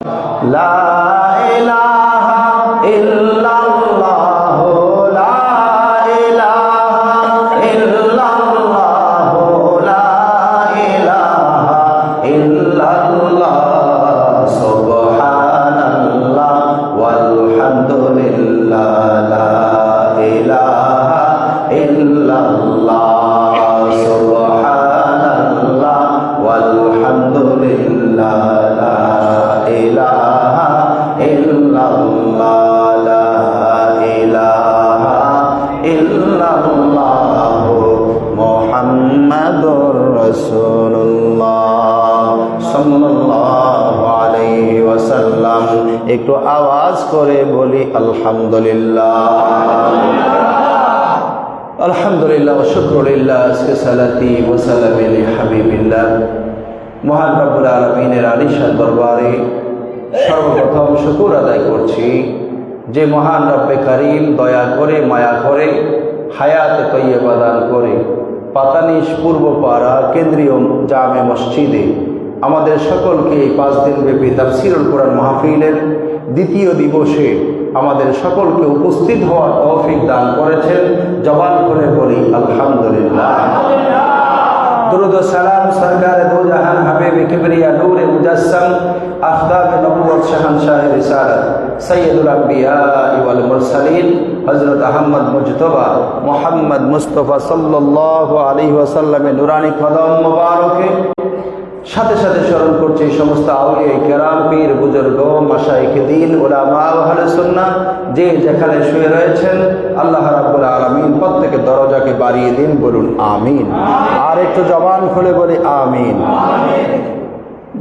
লা ইলাহা ইল্লাল্লাহ, লা ইলাহা ইল্লাল্লাহ, লা ইলাহা ইল্লাল্লাহ, সুবহানাল্লাহ ওয়ালহামদুলিল্লাহ, লা ইলাহা ইল্লাল্লাহ, সুবহানাল্লাহ ওয়ালহামদুলিল্লাহ, লা ইলাহা ইল্লাল্লাহ, লা ইলাহা ইল্লাল্লাহ, মুহাম্মাদুর রাসূলুল্লাহ সাল্লাল্লাহু আলাইহি ওয়াসাল্লাম। একটু আওয়াজ করে বলি আলহামদুলিল্লাহ। আলহামদুলিল্লাহ ওয়া শুকরুলিল্লাহ। আজকে সালাতি ওয়া সালামি আলা হাবিবিল্লাহ মহান রব্বুল আলামিনের আলিশান দরবারে সর্বপ্রথম শুকর আদায় করছি যে মহান রব্বে কারীম দয়া করে মায়া করে হায়াত তৈয়বা দান করে পাতানিশ পূর্বপাড়া কেন্দ্রীয় জামে মসজিদে আমাদের সকলকে এই 5 দিন ব্যাপী তাফসীরুল কোরআন মাহফিলের দ্বিতীয় দিবসে আমাদের সকলকে উপস্থিত হওয়ার তৌফিক দান করেছেন। জবান করে বলি আলহামদুলিল্লাহ। দুরুদ ও সালাম সরকারে দো জাহান হাবিব কিবরিয়া নূরে মুজাসসাম আফতাব নবুয়ত শাহনশাহ রিসালাত সৈয়দুল আম্বিয়া ওয়াল মুরসালিন হযরত আহমদ মুজতবা মুহাম্মদ মুস্তাফা সাল্লাল্লাহু আলাইহি ওয়াসাল্লামের নুরানি কদম মোবারকে সাথে সাথে স্মরণ করছি সমস্ত আউলিয়া কেরাম পীর বুজুর্গ মাশায়েখ দ্বীন উলামা ও আহলে সুন্নাহ যে যেখানে শুয়ে রয়েছেন আল্লাহ রাব্বুল আলামিন প্রত্যেকের দরজাকে বাড়িয়ে দিন, বলুন আমিন। আর একটু জবান খুলে বলি আমিন।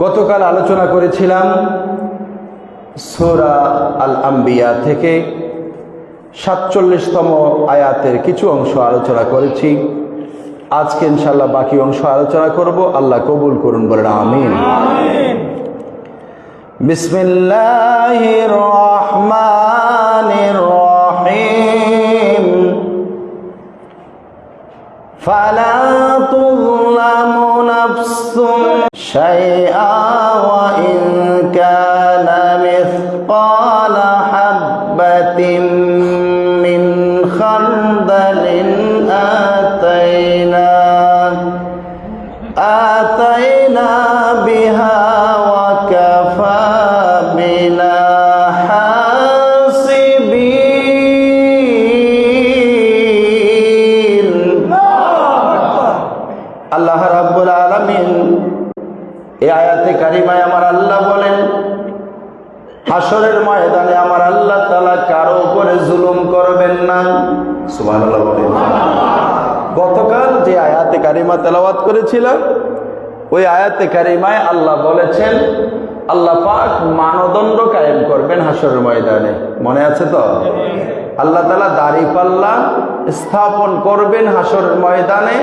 গতকাল আলোচনা করেছিলাম সূরা আল আম্বিয়া থেকে 47তম আয়াতের কিছু অংশ আলোচনা করেছি। আজকে ইনশাআল্লাহ বাকি অংশ আলোচনা করব। আল্লাহ কবুল করুন, বলেন আমিন। বিসমিল্লাহির রহমানির রহিম। ফালা তুযলামু নাফসুন শাইআ ওয়া ইন কানা মিসকালা হাববাতিন মিন খারদালিন আতাইনা বিহা ওয়া কাফা বিনা হাসিবিন। আল্লাহ রাব্বুল আলামিন এই আয়াতে কারিমায় আমার আল্লাহ বলেন হাসরের ময়দানে আমার আল্লাহ তাআলা কারো উপরে জুলুম করবেন না। সুবহানাল্লাহ বলেন। গতকাল যে আয়াতে কারিমা তেলাওয়াত করেছিলাম ওই আয়াতে কারিমায় আল্লাহ বলেছেন আল্লাহ পাক মানদণ্ড কায়েম করবেন হাসরের ময়দানে। মনে আছে তো? আল্লাহ তাআলা দাড়িপাল্লা স্থাপন করবেন হাসরের ময়দানে।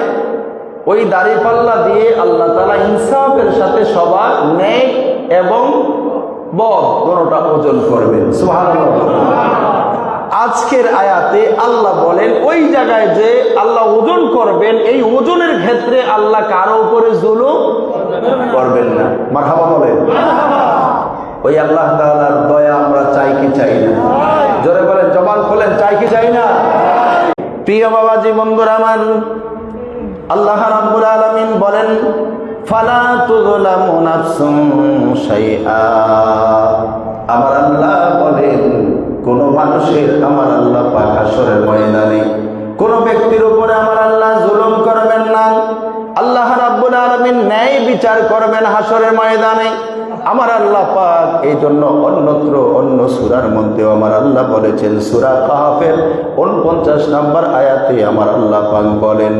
ওই দাড়িপাল্লা দিয়ে আল্লাহ তাআলা ইনসাফের সাথে সবার নেক এবং বদ দুটোটা ওজন করবেন। সুবহানাল্লাহ। আজকের আয়াতে আল্লাহ বলেন ওই জায়গায় যে আল্লাহ ওজন করবেন, এই ওজনের ক্ষেত্রে আল্লাহ কারো উপরে জুলুম করবেন না। মারহাবা বলেন। ওই আল্লাহ তাআলার দয়া আমরা চাই কি চাই না? জোরে বলেন, জবান খোলেন, চাই কি চাই না? প্রিয় বাবাজি বন্ধুরা আমার, আল্লাহ রাব্বুল আলামিন বলেন ফালা তুযলামু নাফসুন শাইআ। আমার আল্লাহ বলেন কোন মানুষের আমার আল্লাহ পাক হাসরের ময়দানে কোন ব্যক্তির উপরে আমার আল্লাহ জুলুম করবেন না। আল্লাহ রাব্বুল আলামিন ন্যায় বিচার করবেন হাসরের ময়দানে আমার আল্লাহ পাক। এই জন্য অন্যত্র অন্য সূরার মধ্যে আমার আল্লাহ বলেছেন, সূরা কাহফের 49 নম্বর আয়াতে আমার আল্লাহ পাক বলেন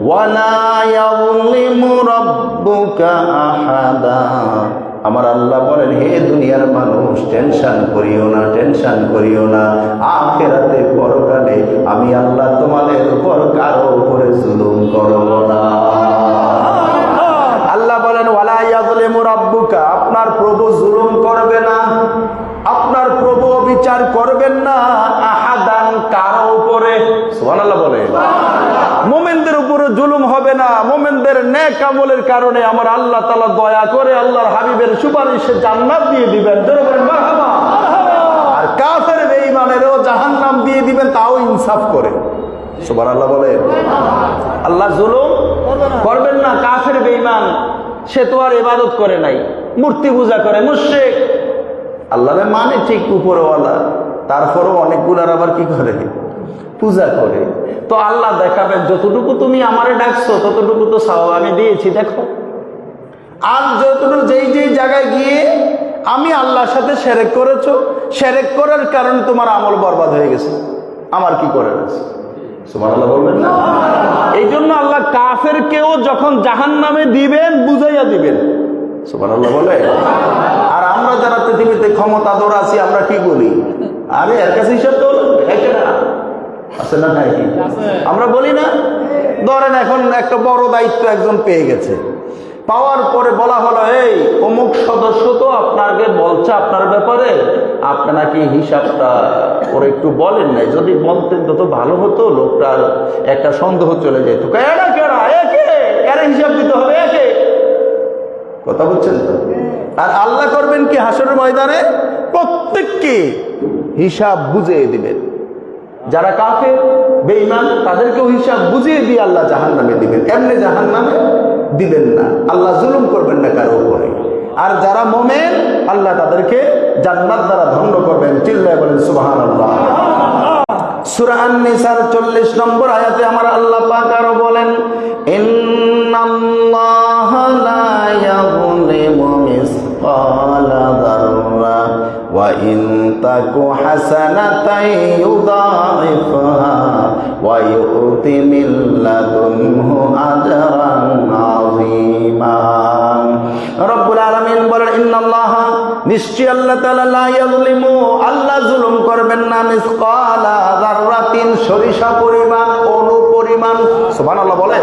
ওয়ালা ইয়াযলিমু রাব্বুকা আহাদা। আমার আল্লাহ বলেন হে দুনিয়ার মানুষ টেনশন করিও না, টেনশন করিও না। আখিরাতে পরকালে আমি আল্লাহ তোমাদের উপর কারো উপরে জুলুম করব না। আল্লাহ বলেন ওয়ালা ইয়াযলিমু রাব্বুকা, আপনার প্রভু জুলুম করবে না, আপনার প্রভু বিচার করবেন না আহাদান কারো উপরে। সুবহানাল্লাহ বলে। মুমিনদের উপরে জুলুম হবে না। মুমিনদের নেক আমলের কারণে আমার আল্লাহ তাআলা দয়া করে আল্লাহর হাবিবের সুপারিশে জান্নাত দিয়ে দিবেন। মাফ করে। সুবহানাল্লাহ বলে। আল্লাহ জুলুম করবেন না। কাফের বেঈমান সে তো আর ইবাদত করে নাই, মূর্তি পূজা করে, মুশরিক। আল্লাহরে মানে ঠিক উপরওয়ালা, তারপরও অনেকগুলার আবার কি করে, পূজা করে। তো আল্লাহ দেখাবেন যতটুকু তুমি আমারে ডাকছো ততটুকু তো সওয়াব আমি দিয়েছি, দেখো। আর যতটুকু যেই যেই জায়গায় গিয়ে আমি আল্লাহর সাথে শিরক করেছো, শিরক করার কারণে তোমার আমল বরবাদ হয়ে গেছে, আমার কি করে আছে? সুবহানাল্লাহ বলবেন না? এই জন্য আল্লাহ কাফেরকেও যখন জাহান্নামে দিবেন বুঝাইয়া দিবেন। সুবহানাল্লাহ বলে। আর আমরা যারা পৃথিবীতে ক্ষমতাধর আছি আমরা কি বলি, আরে এর কাছে হিসাব তো আছে না, নাই? আমরা বলি না? ধরেন এখন একটা বড় দায়িত্ব একজন পেয়ে গেছে, পাওয়ার পরে বলা হলো এই অমুক সদস্য তো আপনাকে বলছে আপনার ব্যাপারে, আপনারা কি হিসাবটা ওরা একটু বলেন নাই, যদি বলতেন তো ভালো হতো, লোকটার একটা সন্দেহ চলে যেত। এরা কেরা, একে এরা হিসাব দিতে হবে, একে। কথা বলছেন তো? আর আল্লাহ করবেন কি হাসরের ময়দানে প্রত্যেককে হিসাব বুঝিয়ে দিবেন। যারা কাফের বেঈমান তাদেরকেও হিসাব বুঝিয়ে দিয়ে আল্লাহ জাহান্নামে দিবেন, এমনি জাহান্নামে দিবেন না। আল্লাহ জুলুম করবেন না কারো উপরে। আর যারা মুমিন আল্লাহ তাদেরকে জান্নাত দ্বারা ধন্য করবেন। চিল্লায় বলেন সুবহানাল্লাহ। সূরা আন-নিসার 40 নম্বর আয়াতে আমার আল্লাহ পাক আরো বলেন, ইন্নাল্লাহা লা ইয়াযলিমু মিসকালা যাররা ওয়া ইন তাকু হাসানাতান ইউদাইফহা ওয়া ইউতি মিন লাদুনহু আজরান আযীমা। রব্বুল আলামিন বলেন, ইন্নাল্লাহা, নিশ্চয় আল্লাহ তাআলা, লা ইয়াযলিমু, আল্লাহ জুলুম করবেন না, মিসকালা যাররাতিন, সরিষা পরিমাণ, অণু পরিমাণ। সুবহানাল্লাহ বলে।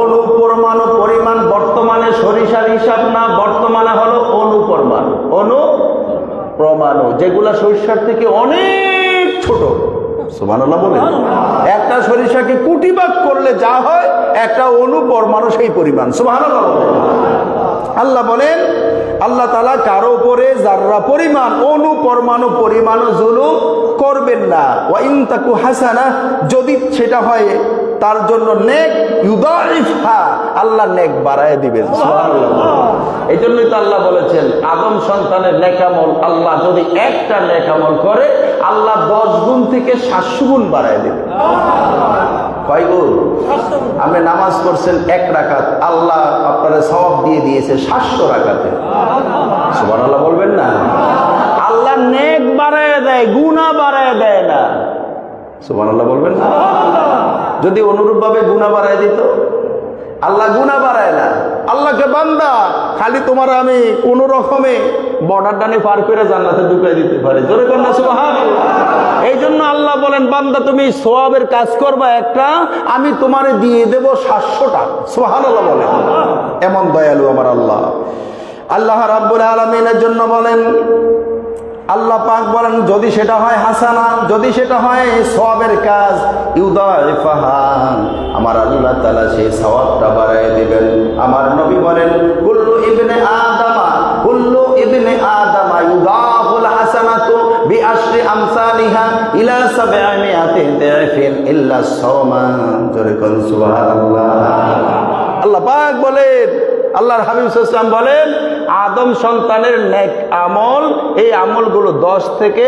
অণু পরমাণু পরিমাণ, বর্তমানে সরিষার হিসাব না, বর্তমানে হলো অণু পরমাণ, অণু পরমাণু, যেগুলা সরিষার থেকে অনেক ছোট। সুবহানাল্লাহ বলে। একটা সরিষাকে কোটি ভাগ করলে যা হয় একটা অণু পরমাণু সেই পরিমাণ। সুবহানাল্লাহ। আল্লাহ বলেন আল্লাহ তাআলা কারো উপরে যাররা পরিমাণ, অণু পরমাণু পরিমাণ জুলুম করবেন না। ওয়া ইন তাকু হাসানা, যদি সেটা হয় তার জন্য নেক, ইউদাইফহা, আল্লাহ নেক বাড়ায় দিবেন। সুবহানাল্লাহ। এই জন্যই তো আল্লাহ বলেছেন আদম সন্তানের নেকামল, আল্লাহ যদি একটা নেকামল করে আল্লাহ 10 গুণ থেকে 700 গুণ বাড়ায় দিবেন। কয় গুণ? আপনি নামাজ পড়ছেন 1 রাকাত, আল্লাহ আপনার সওয়াব দিয়ে দিয়েছে 700 রাকাতে। সুবহানাল্লাহ বলবেন না? আল্লাহ নেক বাড়ায় দেয়, গুনাহ বাড়ায় দেয় না। সুবহানাল্লাহ বলবেন না? যদি অনুরূপভাবে গুনাহ বাড়ায় দিত, আল্লাহ গুনাহ বাড়ায় না। আল্লাহকে বান্দা খালি তোমার আমি কোন রকমে বর্ডার ডানে পার করে জান্নাতে ঢুকিয়ে দিতে পারি। জোরে কর না সুবহানাল্লাহ। এই জন্য আল্লাহ বলেন, বান্দা তুমি সওয়াবের কাজ করবা একটা, আমি তোমারে দিয়ে দেব 700টা। সুবহানাল্লাহ বলেন। এমন দয়ালু আমার আল্লাহ। আল্লাহ রাব্বুল আলামিনের জন্য বলেন, আল্লাহ পাক বলেন যদি সেটা হয় হাসানা, যদি সেটা হয় সওয়াবের কাজ, ইউদাইফাহা, আমার আল্লাহ তাআলা সেই সওয়াবটা বাড়ায় দিবেন। আমার নবী বলেন, কুল্লু ইবনে আদামা ইউদাফুল হাসানাতু বিআশরি আমসালিহা ইলা 700 দিফিন ইল্লা সাওমা। জোরে কোন সুবহানাল্লাহ। আল্লাহ পাক বলেন, আল্লাহর হাবিব সাল্লাল্লাহু আলাইহি ওয়াসাল্লাম বলেন, আদম সন্তানের নেক আমল, এই আমলগুলো 10 থেকে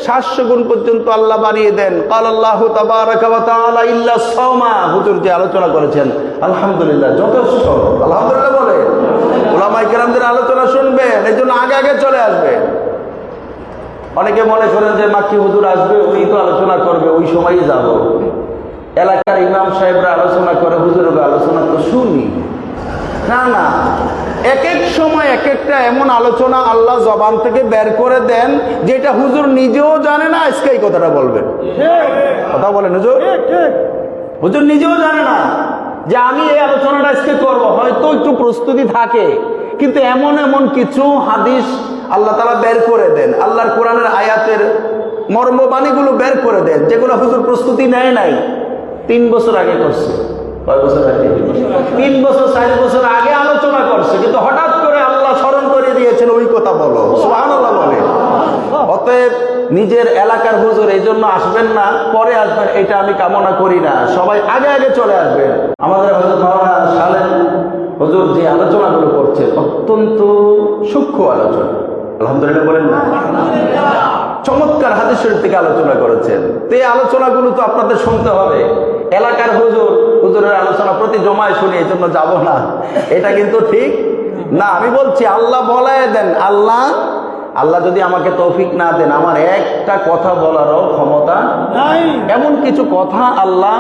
700 গুণ পর্যন্ত আল্লাহ বাড়িয়ে দেন। ক্বালাল্লাহু তাবারাকা ওয়া তাআলা ইল্লা সাওমা। হুজুর যে আলোচনা করেছেন আলহামদুলিল্লাহ যথেষ্ট। আলহামদুলিল্লাহ বলে উলামায়ে কেরামদের আলোচনা শুনবেন, এই জন্য আগে আগে চলে আসবে। অনেকে মনে করেন যে মাক্কি হুজুর আসবে, উনি তো আলোচনা করবে, ওই সময়ই যাব। এলাকার ইমাম সাহেবরা আলোচনা করে, হুজুরের আলোচনা তো শুনি না। না, এক এক সময় এক একটা এমন আলোচনা আল্লাহ জবান থেকে বের করে দেন যেটা হুজুর নিজেও জানে না আজকে এই কথাটা বলবেন। কথা বলেন হুজুর? হুজুর নিজেও জানে না যে আমি এই আলোচনাটা আজকে করব, হয়তো একটু প্রস্তুতি থাকে, কিন্তু এমন এমন কিছু হাদিস আল্লাহ তাআলা বের করে দেন, আল্লাহর কোরআনের আয়াতের মর্মবাণীগুলো বের করে দেন, যেগুলো হুজুর প্রস্তুতি নেয় নাই। 3 বছর আগে করছে। কয় বছর আগে? 3 বছর 4 বছর আগে আলোচনা করছে, কিন্তু হঠাৎ করে আল্লাহ স্মরণ করে দিয়েছেন ওই কথা বলো। সুবহানাল্লাহ বলে। অতএব নিজের এলাকার হুজুর এই জন্য আসবেন না, পরে আসবেন, এটা আমি কামনা করি না। সবাই আগে আগে চলে আসবেন। আমাদের হযরত মাওলানা সালেম হুজুর যে আলোচনাগুলো করছেন অত্যন্ত সূক্ষ্ম আলোচনা, আলহামদুলিল্লাহ বলেন না, চমৎকার হাদিস শরীফ থেকে আলোচনা করেছেন। তো এই আলোচনাগুলো তো আপনাদের শুনতে হবে। এলাকার হুজুরের আলোচনা প্রতি জমায় শুনি, এই জন্য যাবো না, এটা কিন্তু ঠিক না। আমি বলছি আল্লাহ বলায় দেন, আল্লাহ যদি আমাকে তৌফিক না দেন, আমার একটা কথা বলারও ক্ষমতা নাই। এমন কিছু কথা আল্লাহ,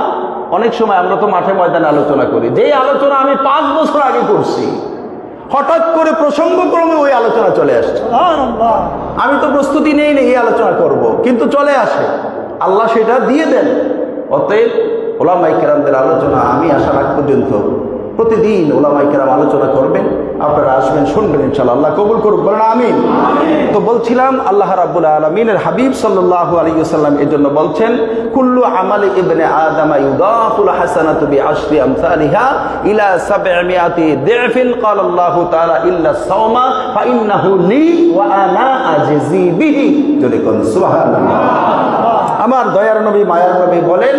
অনেক সময় আমরা তো মাঠে ময়দানে আলোচনা করি, যে আলোচনা আমি 5 বছর আগে করছি, হঠাৎ করে প্রসঙ্গক্রমে ওই আলোচনা চলে আসছে। আমি তো প্রস্তুতি নেই এই আলোচনা করব, কিন্তু চলে আসে, আল্লাহ সেটা দিয়ে দেন। অতএব ওলামায়ে কেরামদের আলোচনা আমি আসার আগ পর্যন্ত প্রতিদিন ওলামায়ে কেরাম আলোচনা করবেন, আপনারা আসবেন, শুনবেন, ইনশাআল্লাহ আল্লাহ কবুল করুক, বলেন আমিন। তো বলছিলাম আল্লাহ রাব্বুল আলামিনের হাবিব সাল্লাল্লাহু আলাইহি ওয়াসাল্লাম এই জন্য বলছেন, কুল্লু আমালি ইবনে আদম ইউদাফুল হাসানাতু বিআশরি আমসালিহা ইলা 700 দিফিন ক্বালা আল্লাহু তাআলা ইল্লা সাওমা ফাইন্নাহু লি ওয়া আনা আজজি বিহি। যদি কোন সুবহানাল্লাহ। আমার দয়ার নবী মায়ার নবী বলেন,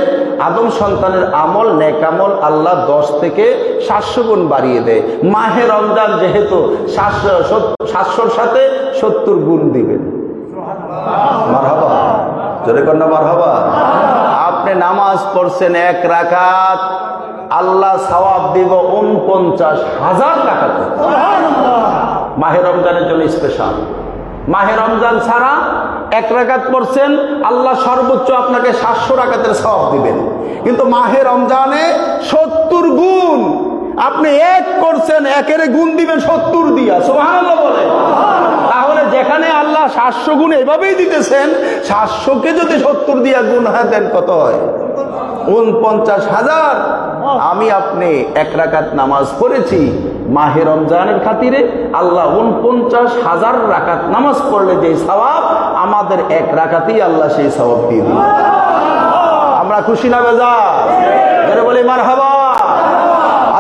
আদম সন্তানের আমল, নেক আমল আল্লাহ 10 থেকে 700 গুণ বাড়িয়ে দেয়। মাহে রমজান যেহেতু 700-র সাথে 70 গুণ দিবেন। মারহাবা, জোরে কন্যা মারহাবা। আপনি নামাজ পড়ছেন 1 রাকাত, আল্লাহ সওয়াব দিব 49,000 রাকাত। মাহে রমজানের জন্য স্পেশাল। মাহে রমজান ছাড়া 1 রাকাত পড়ছেন, আল্লাহ সর্বোচ্চ আপনাকে 700 রাকাতের সওয়াব দিবেন। কিন্তু মাহে রমজানে 70 গুণ, আপনি 1 করছেন, 1-এর গুণ দিবেন 70 দিয়া, সুবহানাল্লাহ বলে। তাহলে যেখানে আল্লাহ 700 গুণ এভাবেই দিতেছেন, 700-কে যদি 70 দিয়া গুণ দেন, কত হয়? 49,000। আমি আপনি 1 রাকাত নামাজ পড়েছি মাহে রমজানের খাতিরে, আল্লাহ 49,000 রাকাত নামাজ পড়লে যে সওয়াব, আমাদের 1 রাকাতেই আল্লাহ সেই সওয়াব দিয়ে দিবেন। আমরা খুশি না বেজার? যারা বলি মারহাবা।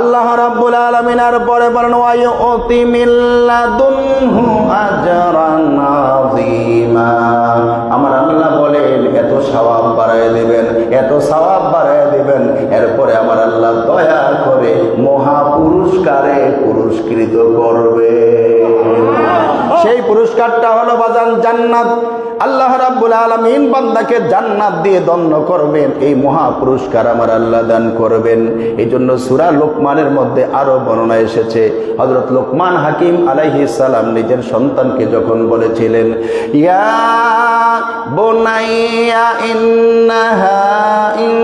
আল্লাহ রাব্বুল আলামিন আর পরে বলেন, ওয়া ইউতি মিল্লাদুনহু আজরান আযীমা। আমার আল্লাহ বলেন এত সওয়াব বাড়ায় দিবেন, এত সওয়াব বাড়ায় দিবেন, এরপরে আমার আল্লাহ দয়া করে মহা পুরস্কারে পুরস্কৃত করবে। সেই পুরস্কারটা হলো বাজান জান্নাত। আল্লাহ রাব্বুল আলামিন বান্দাকে জান্নাত দিয়ে ধন্য করবেন, এই মহা পুরস্কার আমার আল্লাহ দান করবেন। এই জন্য সূরা লোকমানের মধ্যে আরো বর্ণনা এসেছে, হযরত লোকমান হাকিম আলাইহিস সালাম নিজের সন্তানকে যখন বলেছিলেন, ইয়া বুনাইয়া ইন্নাহা ইন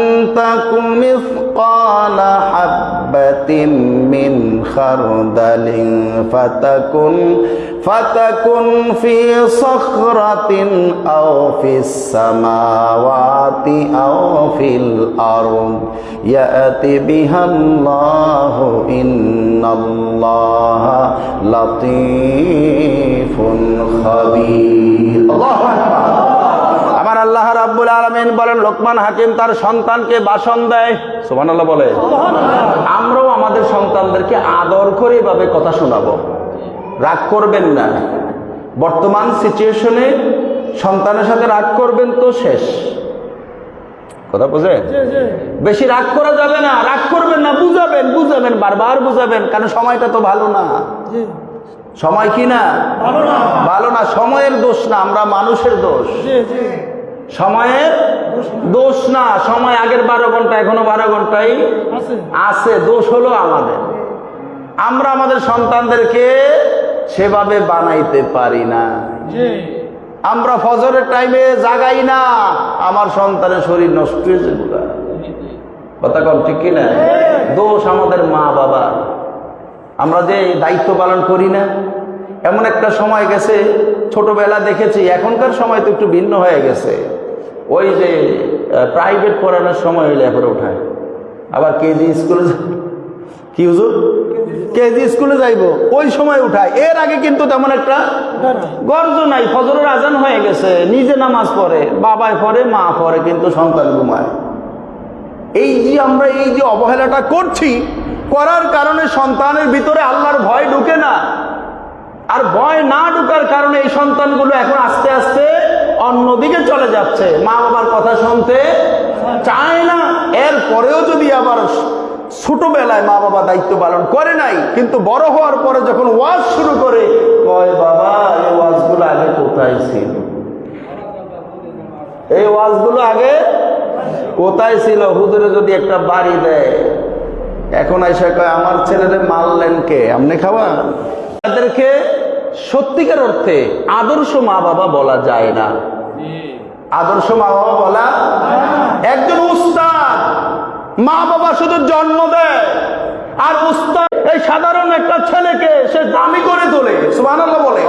তাকুম মিসকালা হাববাতিন মিন খারদালিন ফাতাকুন ফি সাখরাতিন আও ফিস সামাওয়াতি আও ফিল আরদ ইয়াতি বিহাল্লাহু ইন্নাল্লাহা লাতীফুন খাবীর। আল্লাহু আকবার। আমার আল্লাহ রাব্বুল আলামিন বলেন, লোকমান হাকিম তার সন্তানকে ভাষণ দেয়, সুবহানাল্লাহ বলে। আমরাও আমাদের সন্তানদেরকে আদর করে এভাবে কথা শোনাবো, রাগ করবেন না। বর্তমান সিচুয়েশনে সন্তানের সাথে রাগ করবেন তো শেষ কথা, বুঝে? বেশি রাগ করা যাবে না, রাগ করবেন না, বুঝাবেন, বারবার বুঝাবেন, কারণ সময়টা তো ভালো না। সময় কি না ভালো না, সময়ের দোষ না, আমরা মানুষের দোষ। সময়ের দোষ না, সময় আগের 12 ঘন্টা এখনো 12 ঘন্টাই আছে, দোষ হলো আমাদের। আমরা আমাদের সন্তানদেরকে সেভাবে বানাইতে পারি না। আমরা ফজরের টাইমে জাগাই না, আমার সন্তানের শরীর নষ্ট হয়েছে, কথা কম ঠিক কিনা? দোষ আমাদের মা বাবা। আমরা যে দায়িত্ব পালন করি না, এমন একটা সময় গেছে, ছোটবেলা দেখেছি, এখনকার সময় তো একটু ভিন্ন হয়ে গেছে। ওই যে প্রাইভেট পড়ানোর সময় হইলে এরপরে উঠায়, আবার কেজি স্কুলে, কি হুজুর কেজি স্কুলে যাইব, ওই সময় উঠায়। এর আগে কিন্তু তেমন একটা গর্জ নাই, ফজরের আজান হয়ে গেছে, নিজে নামাজ পড়ে, বাবায় পড়ে, মা পড়ে, কিন্তু সন্তান ঘুমায়। এই যে আমরা এই যে অবহেলাটা করছি, করার কারণে সন্তানের ভিতরে আল্লাহর ভয় ঢুকে না। আর ভয় না ঢুকার কারণে এই সন্তানগুলো এখন আস্তে আস্তে অন্য ওদিকে চলে যাচ্ছে, মা বাবার কথা শুনতে চায় না। এরপরেও যদি আবার ছোটবেলায় মা বাবা দায়িত্ব পালন করে নাই, কিন্তু বড় হওয়ার পরে যখন ওয়াজ শুরু করে, কয় বাবা এই ওয়াজগুলো আগে কোথায় ছিল, এই ওয়াজগুলো আগে কোথায় ছিল? হুজুরে যদি একটা বাড়ি দেয়, এখন এসে কয় আমার ছেলেদের মারলেন কে, আপনি খাওয়া। তাদেরকে সত্যিকার অর্থে আদর্শ মা বাবা বলা যায় না, আদর্শ মা বাবা বলা। একজন উস্তাদ, মা বাবা শুধু জন্ম দেয়, আর উস্তাদ এই সাধারণ একটা ছেলেকে সে দামি করে তোলে, সুবহানাল্লাহ বলে।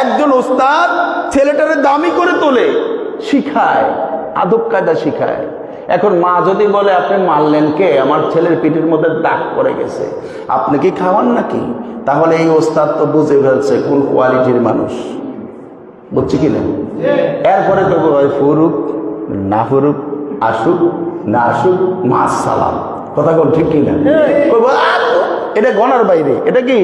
একজন উস্তাদ ছেলেটারে দামি করে তোলে, শিখায়, আদব কায়দা শিখায়। এখন মা যদি বলে আপনি মারলেন কে, আমার ছেলের পিঠের মধ্যে দাগ পড়ে গেছে, আপনি কি খাওয়ান নাকি? তাহলে এই ওস্তাদ তো বুঝে ফেলছে কোন কোয়ালিটির মানুষ, বুঝছি কিনা? এরপরে তো ফুরুক না ফুরুক, আসুক না আসুক, মা সালাম, কথা বল ঠিক কিনা? এটা গণার বাইরে, এটা কি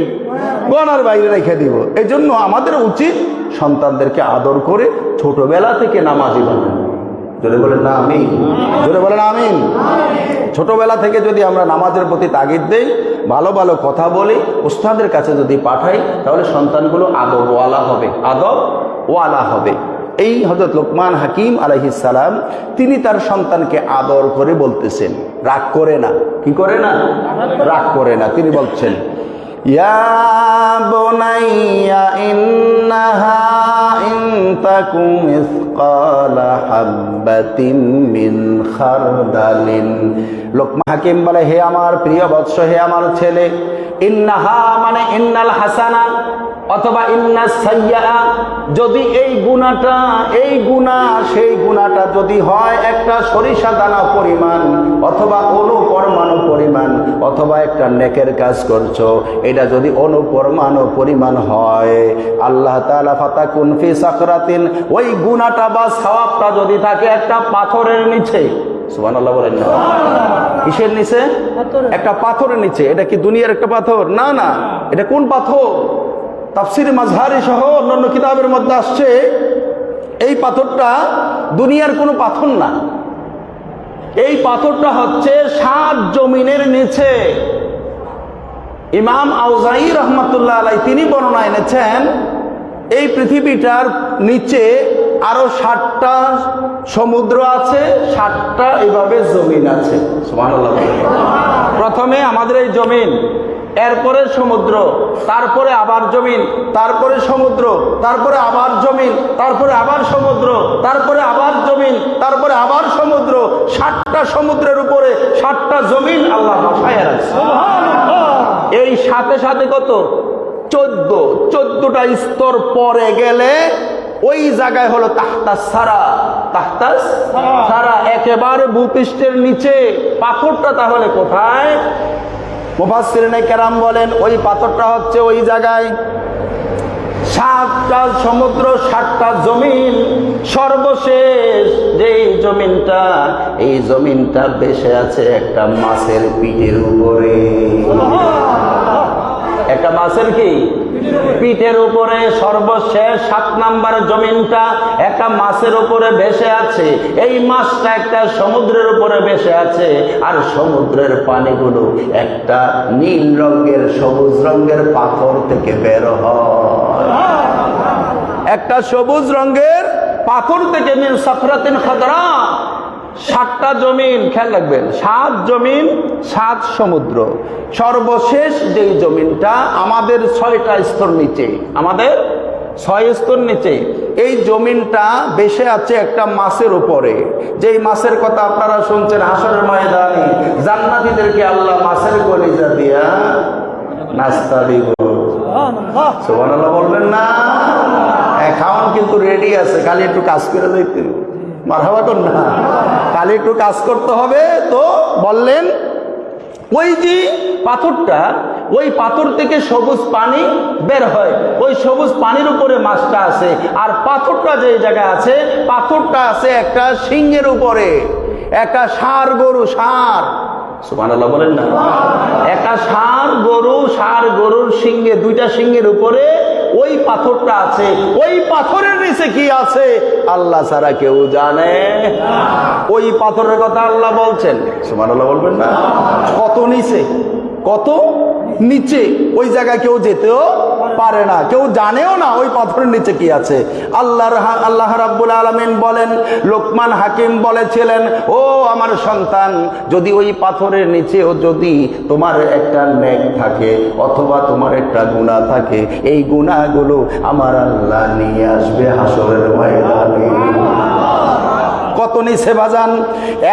গণার বাইরে রেখে দিব। এই জন্য আমাদের উচিত সন্তানদেরকে আদর করে ছোটবেলা থেকে নামাজি বানানো। জোরে বলেন না আমিন, জোরে বলেন আমিন। ছোটবেলা থেকে যদি আমরা নামাজের প্রতি তাগিদ দেই, ভালো ভালো কথা বলি, উস্তাদের কাছে যদি পাঠাই, তাহলে সন্তানগুলো আদবওয়ালা হবে, আদবওয়ালা হবে। এই হযরত লোকমান হাকিম আলাইহিস সালাম তিনি তার সন্তানকে আদর করে বলতেছেন, রাগ করে না। কি করে না? রাগ করে না। তিনি বলছেন, ইয়া বুনাইয়া ইন্নাহা ইন তাকুম মিসকালা হাববাতিন মিন খারদালিন। লোকমান হাকিম বলে, হে আমার প্রিয় বৎস, হে আমার ছেলে, ইন্নাহা মানে ইন্নাল হাসানা অথবা ইন্নাস সাইয়্যা, যদি এই গুনাহটা, এই গুনাহ সেই গুনাহটা যদি হয় একটা সরিষা দানা পরিমাণ অথবা অনুপরমাণু পরিমাণ, অথবা একটা নেকের কাজ করছো, এটা যদি অনুপরমাণু পরিমাণ হয়, আল্লাহ তাআলা ফাতাকুন ফি সাকরাতিন, ওই গুনাহটা বা সওয়াবটা যদি থাকে একটা পাথরের নিচে। সুবহানাল্লাহ বলেন না? কিসের নিচে? একটা পাথরের নিচে। এটা কি দুনিয়ার একটা পাথর? না না, এটা কোন পাথর? তাফসির মাযহারি সহ অন্যান্য কিতাবের মধ্যে আসছে, এই পাথরটা দুনিয়ার কোনো পাথর না, এই পাথরটা হচ্ছে 7 জমিনের নিচে। ইমাম আউজাঈ রহমাতুল্লাহ আলাইহি তিনি বর্ণনা এনেছেন, এই পৃথিবীটার নিচে আরো 7টা সমুদ্র আছে, 7টা এভাবে জমিন আছে। সুবহানাল্লাহ। প্রথমে আমাদের এই জমিন, এরপরে সমুদ্র, তারপরে আবার জমিন, তারপরে সমুদ্র, তারপরে আবার জমিন, তারপরে আবার সমুদ্র, তারপরে আবার জমিন, তারপরে আবার সমুদ্র। 7টা সমুদ্রের উপরে 7টা জমিন আল্লাহ বসায় রাখছে। এই সাথে সাথে কত? 14টা স্তর পরে গেলে ওই জায়গায় হলো তাহতাস সারা, তাহতাস সারা, একেবারে ভূপৃষ্ঠের নিচে। পাথরটা তাহলে কোথায়? মুফাসসিরিনে কেরাম বলেন, ওই পাথরটা হচ্ছে ওই জায়গায় 7টা সমুদ্র, 7টা জমিন, সর্বশেষ যেই জমিনটা, এই জমিনটা ভেসে আছে একটা মাছের পিঠের উপরে। একটা মাছের কি পিঠের উপরে? সর্বশেষ 7 নাম্বার জমিনটা একটা মাছের উপরে ভেসে আছে। এই মাছটা একটা সমুদ্রের উপরে ভেসে আছে, আর সমুদ্রের পানিগুলো একটা নীল রঙের, সবুজ রঙের পাথর থেকে বের হয়। একটা সবুজ রঙের পাথর থেকে, মিন সাফরাতিন খাদরা। 7টা জমিন, খেয়াল রাখবেন, 7 জমিন 7 সমুদ্র। সর্বশেষ যেই জমিনটা আমাদের 6টা স্তর নিচে, আমাদের 6 স্তর নিচে, এই জমিনটা ভেসে আছে একটা মাছের উপরে। যেই মাছের কথা আপনারা শুনছেন হাসরের ময়দানে জান্নাতীদেরকে আল্লাহ মাছের কলিজা দিয়া নাস্তা দিব। সুবহানাল্লাহ বলবেন না? খাওয়ান কিন্তু রেডি আছে, খালি একটু কাজ করে যাইতে, মারহাবা কর না, খালি একটু কাজ করতে হবে। তো বললেন ওই যে পাথরটা, ওই পাথর থেকে সবুজ পানি বের হয়, ওই সবুজ পানির উপরে মাছটা আছে। আর পাথরটা যে জায়গায় আছে, পাথরটা আছে একটা সিংহের উপরে, একটা ষাঁড় গরু, ষাঁড়। সুবহানাল্লাহ বলেন না? একটা ষাঁড় গরু, ষাঁড় গরুর সিংহে, 2টা সিংহের উপরে ওই পাথরটা আছে। ওই পাথরের নিচে নিচে কি আছে আল্লাহ ছাড়া কেউ জানে। ওই পাথরের কথা আল্লাহ বলছেন, সুবহানাল্লাহ বলবেন না? কত নিচে, কত নিচে, ওই জায়গায় কেউ যেতেও পারে না, কেউ জানেও না ওই পাথরের নিচে কি আছে। আল্লাহ রাব্বুল আলামিন বলেন, লোকমান হাকিম বলেছিলেন, ও আমার সন্তান, যদি ওই পাথরের নিচেও যদি তোমার একটা নেক থাকে অথবা তোমার একটা গুনাহ থাকে, এই গুনাহগুলো আমার আল্লাহ নিয়ে আসবে হাসরের ময়দানে। কত নিচে বাজান।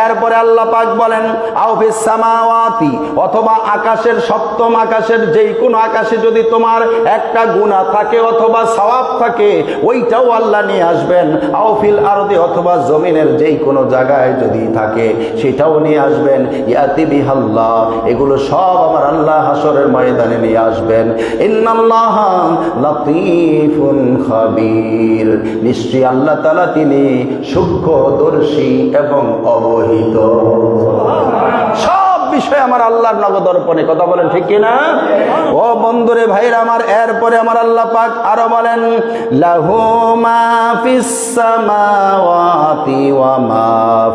এরপরে আল্লাহ পাক বলেন, আও ফিস সামাওয়াতি, অথবা আকাশের সপ্তম আকাশের যেই কোন আকাশে যদি তোমার একটা গুনাহ থাকে অথবা সওয়াব থাকে, ওইটাও আল্লাহ নিয়ে আসবেন। আও ফিল আরদি, অথবা জমিনের যেই কোনো জায়গায় যদি থাকে সেটাও নিয়ে আসবেন। ইয়াতি বিহাল্লাহ, এগুলো সব আমার আল্লাহ হাসরের ময়দানে নিয়ে আসবেন। ইন্নাল্লাহা লাতীফুন খাবীর, নিশ্চয়ই আল্লাহ তাআলা তিনি সূক্ষ্মদর্শী এবং অবহিত। সব বিষয় আমার আল্লাহর নগদর্পণে, কথা বলেন ঠিক কিনা? ও বন্ধুরে ভাইরা আমার, এরপরে আমার আল্লাহ পাক আরো বলেন, লাহু মা ফিস সামাওয়াতি ওয়া মা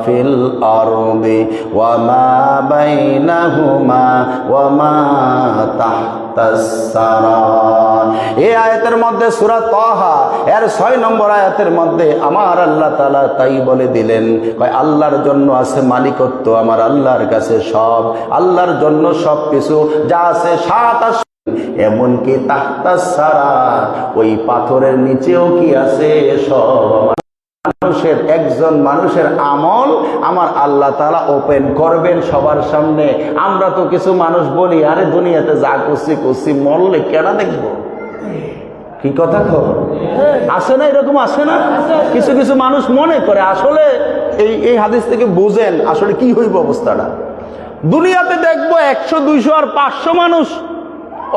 ফিল আরদি ওয়া মা বাইনাহুমা ওয়া মা তাহতাস সারা। এই আয়াতের মধ্যে সূরা তাহা এর 6 নম্বর আয়াতের মধ্যে আমার আল্লাহ তাআলা তাই বলে দিলেন, কয় আল্লাহর জন্য আছে মালিকত্ব, আমার আল্লাহর কাছে সব, আল্লাহর জন্য সব কিছু যা আছে 7 আসমান, এমনকি তাহতাস সারা, ওই পাথরের নিচেও কি আছে সব আমার মানুষের, একজন মানুষের আমল আমার আল্লাহ তাআলা ওপেন করবেন সবার সামনে। আমরা তো কিছু মানুষ বলি, আরে দুনিয়াতে যা করছি মরলে কেন দেখবো, কি কথা কও? আসে না, এরকম আসে না? কিছু কিছু মানুষ মনে করে, আসলে এই হাদিস থেকে বুঝেন আসলে কি হইব অবস্থাটা। দুনিয়াতে দেখবো 100, 200 আর 500 মানুষ,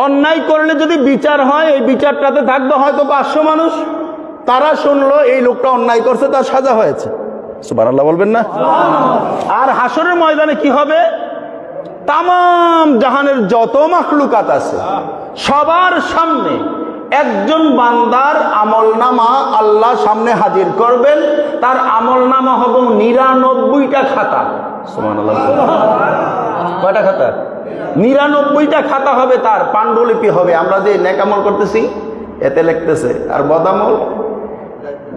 অন্যায় করলে যদি বিচার হয় এই বিচারটাতে থাকবে হয়তো 500 মানুষ, তারা শুনলো এই লোকটা অন্যায় করছে, তার সাজা হয়েছে। সুবহানাল্লাহ বলবেন না? আর হাসরের ময়দানে কি হবে? তামাম জাহানের যত মাখলুকাত আছে সবার সামনে একজন বান্দার আমলনামা আল্লাহ সামনে হাজির করবেন। তার আমলনামা হবে 99টা খাতা। সুবহানাল্লাহ। কয়টা খাতা? 99টা খাতা হবে, তার পাণ্ডুলিপি হবে। আমরা যে নেক আমল করতেছি এতে লিখতেছে, আর বদামল,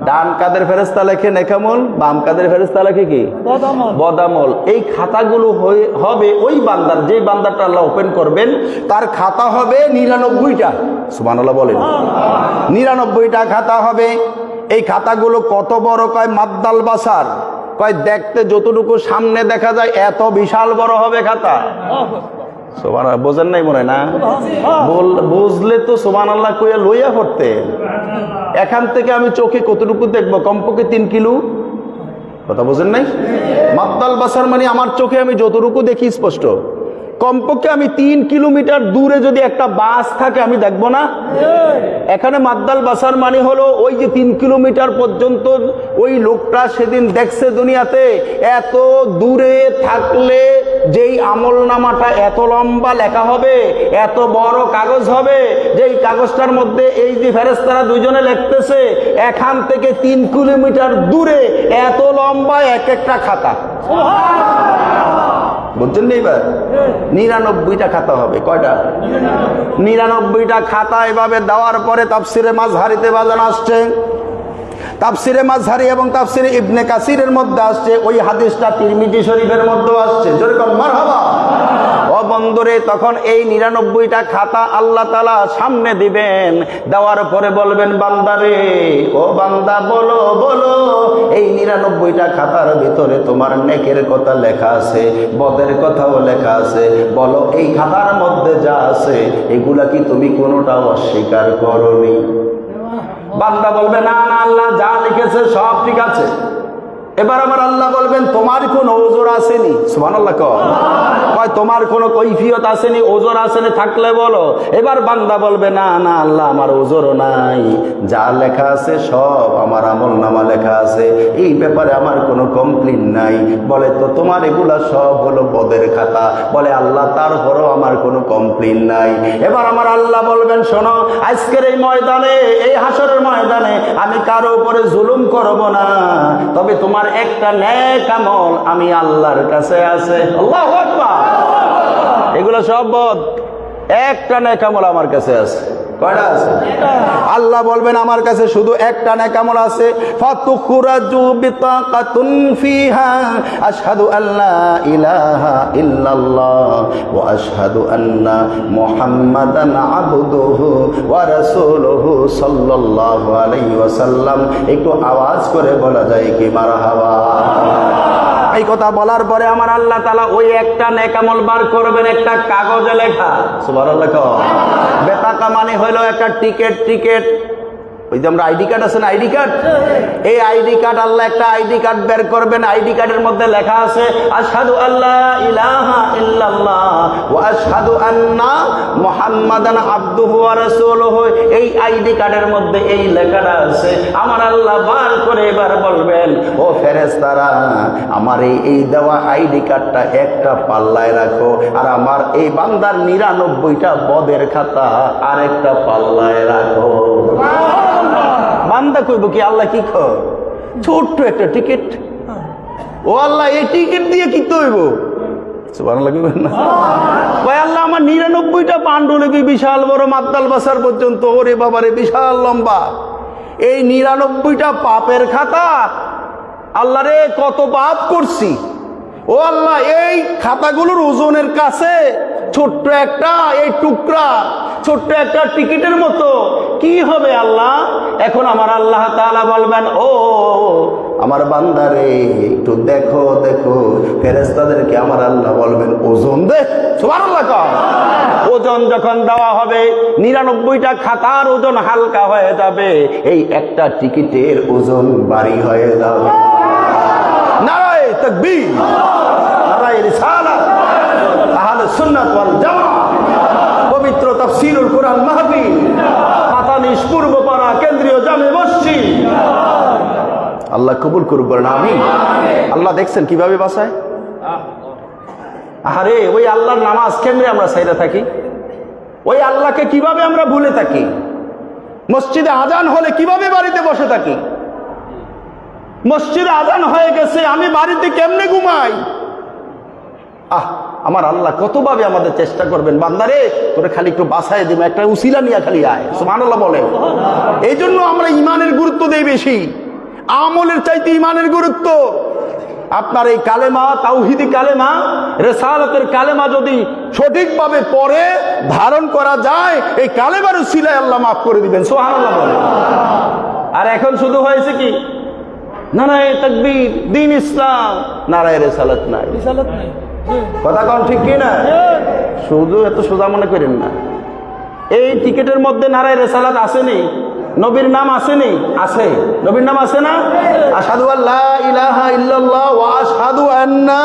ডান কাদের ফেরেশতা লেখে নেকামল, বাম কাদের ফেরেশতা লেখে কি বদামল। এই খাতাগুলো হবে ওই বান্দার, যে বান্দাটা আল্লাহ ওপেন করবেন তার খাতা হবে 99টা। সুবহানাল্লাহ বলেন। 99টা খাতা হবে। এই খাতাগুলো কত বড়? কয় মাদ্দাল বাসার, কয় দেখতে যতটুকু সামনে দেখা যায় এত বিশাল বড় হবে খাতা। সুবহানাল্লাহ বোঝেন নাই মনে না? বুঝলে তো সুবহানাল্লাহ কইয়া লইয়া পড়তেন। এখান থেকে আমি চোখে কতটুকু দেখবো? কমপক্ষে 3 কিলো। কথা বোঝেন নাই? মাদ্দাল বাসার মানে আমার চোখে আমি যতটুকু দেখি স্পষ্ট, কমপক্ষে আমি 3 কিলোমিটার দূরে যদি একটা বাস থাকে আমি দেখবো না? এখানে মাদ্দাল বাসার মানে হলো ওই যে 3 কিলোমিটার পর্যন্ত ওই লোকটা সেদিন দেখছে দুনিয়াতে। এত দূরে থাকলে যেই আমলনামাটা এত লম্বা লেখা হবে, এত বড় কাগজ হবে, যেই কাগজটার মধ্যে এই যে ফেরেশতারা দুইজনে লিখতেছে, এখান থেকে 3 কিলোমিটার দূরে এত লম্বা এক একটা খাতা। বুঝছেন না? এবার 99টা খাতা হবে। কয়টা? 99টা খাতা এভাবে দেওয়ার পরে তাফসিরে মাযহারিতে বাজান আসছে, তাফসিরে মাযহারি এবং তাফসিরে ইবনে কাসিরের মধ্যে আসছে, ওই হাদিসটা তিরমিজি শরীফের মধ্যে আসছে। জোরে কোন মারহাবা। ও বন্ধুরে, তখন এই 99টা খাতা আল্লাহ তাআলা সামনে দিবেন, দেওয়ার পরে বলবেন, বান্দারে, ও বান্দা বলো বলো, এই 99টা খাতার ভিতরে তোমার নেকের কথা লেখা আছে, বদের কথাও লেখা আছে, বলো এই খাতার মধ্যে যা আছে এগুলা কি তুমি কোনোটাও অস্বীকার করনি? বান্দা বলবে, না না আল্লাহ, যা লিখেছে সব ঠিক আছে। এবার আমার আল্লাহ বলবেন তোমার কোনো ওজর আসেনি? সুবহানাল্লাহ কয় তোমার কোনো কৈফিয়ত আসেনি, ওজর আসেনি? থাকলে বলো। এবার বান্দা বলবে না না আল্লাহ আমার ওজরও নাই, যা লেখা আছে সব আমার আমল নামা লেখা আছে, এই ব্যাপারে আমার কোনো কমপ্লেইন নাই। বলে তো তোমার এগুলা সব হলো পদের খাতা। বলে আল্লাহ তারপরও আমার কোনো কমপ্লেইন নাই। এবার আমার আল্লাহ বলবেন শোনো, আজকের এই ময়দানে, এই হাসরের ময়দানে আমি কারো উপরে জুলুম করব না, তবে তোমার একটা নেক আমল আমি আল্লাহর কাছে আছে। আল্লাহু আকবার। এগুলো সব বদ, একটা নেক আমল আমার কাছে আছে। কয়টা আছে? আল্লাহ বলবেন আমার কাছে শুধু একটা নেক আমল আছে। ফাতুখরাজু বিতাকাতুন ফিহা আশহাদু আল্লা ইলাহা ইল্লাল্লাহ ওয়া আশহাদু আন্না মুহাম্মাদান আবদুহু ওয়া রাসূলুহু সাল্লাল্লাহু আলাইহি ওয়াসাল্লাম। একটু আওয়াজ করে বলা যায় কি মারহাবা? এই কথা বলার পরে আমার আল্লাহ তাআলা ওই একটা নেক আমল বার করবেন, একটা কাগজে লেখা। সুবহানাল্লাহ। বেতাকা মানে হলো একটা টিকেট। ওই যে আমরা আইডি কার্ড আছে না, আইডি কার্ড, এই আইডি কার্ড আল্লাহ একটা আইডি কার্ড বের করবেন। আইডি কার্ডের মধ্যে লেখা আছে আশহাদু আল্লা ইলাহা ইল্লাল্লাহ ওয়া আশহাদু আন্না মুহাম্মাদান আবদুহু ওয়া রাসূলুহু। এই আইডি কার্ডের মধ্যে এই লেখাটা আছে। আমার আল্লাহ বার করে এবার বলবেন ও ফেরেশতারা, আমার এই দেওয়া আইডি কার্ডটা একটা পাল্লায় রাখো, আর আমার এই বান্দার 99টা পদের খাতা আরেকটা পাল্লায় রাখো। বান্দা কইব কি আল্লাহ কি কর, ছোট্ট একটা টিকিট, ও আল্লাহ এই টিকিট দিয়ে কি হইব? সুবহানাল্লাহ কইবেন না? কয় আল্লাহ আমার 99টা পাণ্ডুলিপি বিশাল বড় মাদ্দাল বাসার পর্যন্ত, ওরে বাবারে বিশাল লম্বা, এই 99টা পাপের খাতা। আল্লাহ রে কত পাপ করছি, ও আল্লাহ এই খাতাগুলোর ওজনের কাছে ছোট্ট একটা এই টুকরা, ছোট্ট একটা টিকিটের মতো কি হবে আল্লাহ? এখন আমার আল্লাহ তাআলা বলবেন ও আমার বান্দারে একটু দেখো। ফেরেশতাদেরকে আমার আল্লাহ বলবেন ওজন দে। সুবহানাল্লাহ। ওজন যখন দেওয়া হবে 99টা খাতার ওজন হালকা হয়ে যাবে, এই একটা টিকিটের ওজন ভারী হয়ে যাবে। নারায়ে তাকবীর, নারায়ে রিসালাত, আহলে সুন্নাত ওয়াল জামাত, পবিত্র তাফসীরুল কুরআন মাহফিল, মাতানিশ পূর্বপাড়া কেন্দ্রীয় জামে মসজিদ। আল্লাহ কবুল করুক, বলেন আমিন। আল্লাহ দেখছেন কিভাবে বাঁচায়। আরে ওই আল্লাহর নামাজ কেমনে আমরা সাইরা থাকি, ওই আল্লাহকে কিভাবে আমরা ভুলে থাকি। মসজিদে আজান হলে কিভাবে বাড়িতে বসে থাকি, মসজিদে আজান হয়ে গেছে আমি বাড়িতে কেমনে ঘুমাই। আমার আল্লাহ কতভাবে আমাদের চেষ্টা করবেন, বান্দারে তোরে খালি একটু বাসায় দিবে, একটা উসিলা নিয়ে খালি আয়। সুবহানাল্লাহ বলে। এই জন্য আমরা ইমানের গুরুত্ব দেই বেশি, আমলের চাইতে ইমানের গুরুত্ব। আপনার এই কালেমা, তাওহীদি কালেমা, রিসালাতের কালেমা যদি সঠিকভাবে পড়ে ধারণ করা যায়, এই কালেমার উসিলায় আল্লাহ মাফ করে দিবেন। সুবহানাল্লাহ বলে। আর এখন শুধু হয়েছে কি, নারায়ে তাকবীর, দ্বীন ইসলাম, নারায়ে রিসালাত নাই। কথা কোন ঠিক কি না? শুধু এত সোজা মনে করেন না। এই টিকেটের মধ্যে নারায়ে রিসালাত আসেনি, নবীর নাম আসেনি? আছে। নবীর নাম আছে না? আশহাদু আল্লা ইলাহা ইল্লাল্লাহ ওয়া আশহাদু আন্না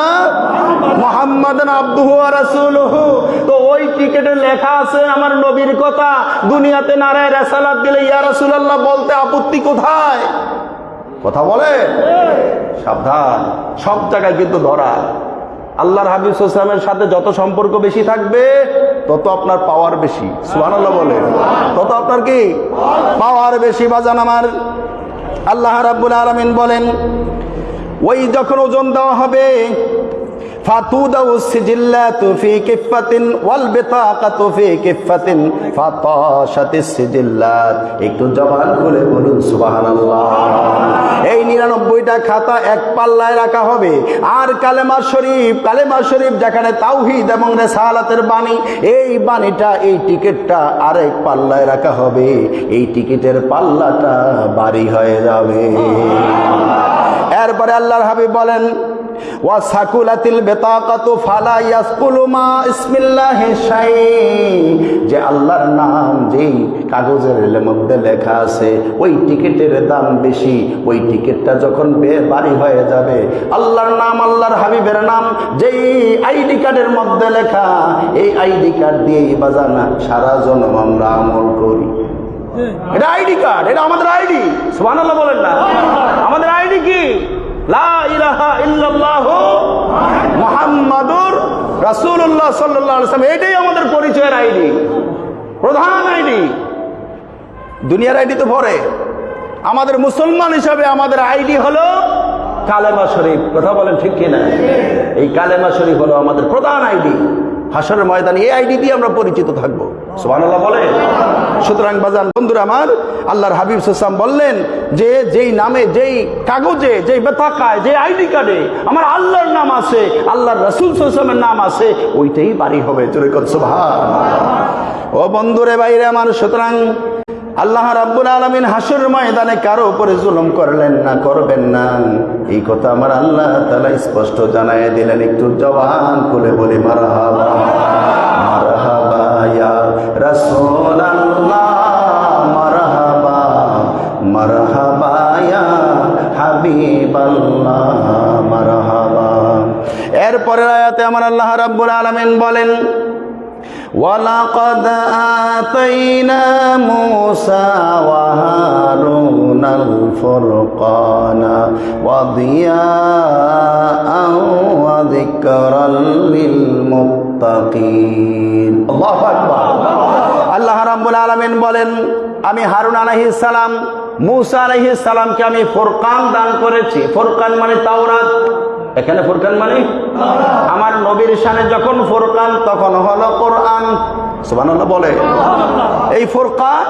মুহাম্মাদান আবদুহু ওয়া রাসূলুহু। তো ওই টিকেটে লেখা আছে আমার নবীর কথা। দুনিয়াতে নারায়ে রিসালাত দিলে ইয়া রাসূলুল্লাহ বলতে আপত্তি কোথায়? কথা বলে। সাবধান, সব জায়গায় কিন্তু ধরা। আল্লাহর হাবিব সাল্লাল্লাহু আলাইহি ওয়াসাল্লামের সাথে যত সম্পর্ক বেশি থাকবে তত আপনার পাওয়ার বেশি। সুবহানাল্লাহ বলে। তত আপনার কি পাওয়ার বেশি। বাজান আমার, আল্লাহ রাব্বুল আলামিন বলেন ওই যখন ওজন দেওয়া হবে, ফাতুদাউ সিজিল্লাতু ফি কিফাতিন ওয়াল বিতাকাতু ফি কিফাতিন ফাতাশাতিস সিজিল্লাত। একটু জবান খুলে বলুন সুবহানাল্লাহ। এই 99টা খাতা এক পাল্লায় রাখা হবে, আর কালেমা শরীফ যেখানে তাওহীদ এবং রিসালাতের বাণী, এই বাণীটা, এই টিকিটটা আরেক পাল্লায় রাখা হবে। এই টিকিটের পাল্লাটা ভারী হয়ে যাবে। এরপরে আল্লাহর হাবিব বলেন ওয়া সাকুলাতিল বিতাকাতু ফালা ইয়াসকুলু মা ইসমিল্লাহি শাই, যে আল্লাহর নাম যেই কাগজের মধ্যে লেখা আছে ওই টিকিটের দাম বেশি, ওই টিকিটটা যখন বাড়ি হয়ে যাবে আল্লাহর নাম আল্লাহর হাবিবের নাম যেই আইডি কার্ডের মধ্যে লেখা, এই আইডি কার্ড দিয়েই বাজানা সারা জন্ম আমরা আমল করি। এটা আইডি কার্ড, এটা আমাদের আইডি। সুবহানাল্লাহ বলেন না? আমাদের আইডি কি? লা ইলাহা ইল্লাল্লাহু মুহাম্মাদুর রাসূলুল্লাহ সাল্লাল্লাহু আলাইহি ওয়াসাল্লাম, এটাই আমাদের পরিচয়ের আইডি, প্রধান আইডি। দুনিয়ার আইডি তো পরে, আমাদের মুসলমান হিসাবে আমাদের আইডি হলো কালেমা শরীফ। কথা বলেন ঠিক কিনা? এই কালেমা শরীফ হলো আমাদের প্রধান আইডি। হাসরের ময়দানে এই আইডি দিয়ে আমরা পরিচিত থাকবো। সুবহানাল্লাহ বলে। সুতরাং বাজান বন্ধুরা আমার, আল্লাহর হাবিব সাল্লাল্লাহু আলাইহি ওয়াসাল্লাম বললেন যে যেই নামে, যেই কাগজে, যেই বেতাকায়, যে আইডি কার্ডে আমার আল্লাহর নাম আছে, আল্লাহর রাসূল সাল্লাল্লাহু আলাইহি ওয়াসাল্লামের নাম আছে, ওইটাই বাড়ি হবে। জোরে কর সুবহানাল্লাহ। ও বন্ধুরে বাইরে আমার, সুতরাং আল্লাহ রাব্বুল আলামিন হাসরের ময়দানে কারো উপরে জুলুম করলেন না, করবেন না, এই কথা আমার আল্লাহ তাআলা স্পষ্ট জানায় দিলেন। একটু জবান খুলে বলি মারহাবা, মারহাবা ইয়া রাসূলুল্লাহ, মারহাবা, মারহাবা ইয়া হাবিবাল্লাহ, মারহাবা। এরপরের আয়াতে আমার আল্লাহ রাব্বুল আলামিন বলেন, وَلَقَدْ آتَيْنَا مُوسَى وَهَارُونَ الْفُرْقَانَ وَضِيَاءً وَذِكْرًا لِلْمُتَّقِينَ। আল্লাহু আকবার। আল্লাহ রাব্বুল আলামিন বলেন, আমি হারুন আলাইহিস সালাম, মূসা আলাইহিস সালামকে আমি ফুরকান দান করেছি। ফুরকান মানে তাওরাত। এখানে ফুরকান মানে আমার নবীর শানে যখন ফুরকান, তখন হলো কোরআন। সুবহানাল্লাহ বলে। এই ফুরকান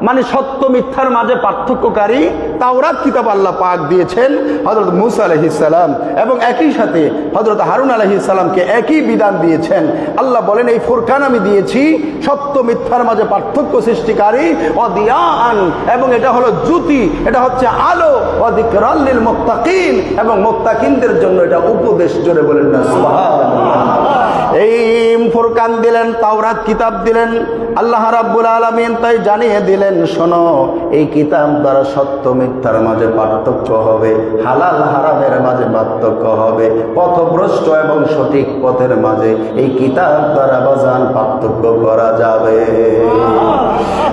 মানে সত্য মিথ্যার মাঝে পার্থক্যকারী তাওরাত কিতাব আল্লাহ পাক দিয়েছেন হযরত মূসা আলাইহিস সালাম, এবং একই সাথে হযরত হারুন আলাইহিস সালামকে একই বিধান দিয়েছেন। আল্লাহ বলেন, এই ফুরকান আমি দিয়েছি সত্য মিথ্যার মাঝে পার্থক্য সৃষ্টিকারী, ওয়াদিয়ান, এবং এটা হলো জ্যোতি, এটা হচ্ছে আলো, ওয়াযিকরাল লিল মুত্তাকিন, এবং মুত্তাকিনদের জন্য এটা উপদেশ। জোরে বলেন না সুবহানাল্লাহ। এই ফুরকান দিলেন, তাওরাত কিতাব দিলেন আল্লাহ রাব্বুল আলামিন, তাই জানিয়ে দিলেন, শোনো, এই কিতাব দ্বারা সত্য মিথ্যার মাঝে পার্থক্য হবে, হালাল হারামের মাঝে পার্থক্য হবে, পথভ্রষ্ট এবং সঠিক পথের মাঝে এই কিতাব দ্বারা বাজান পার্থক্য করা যাবে।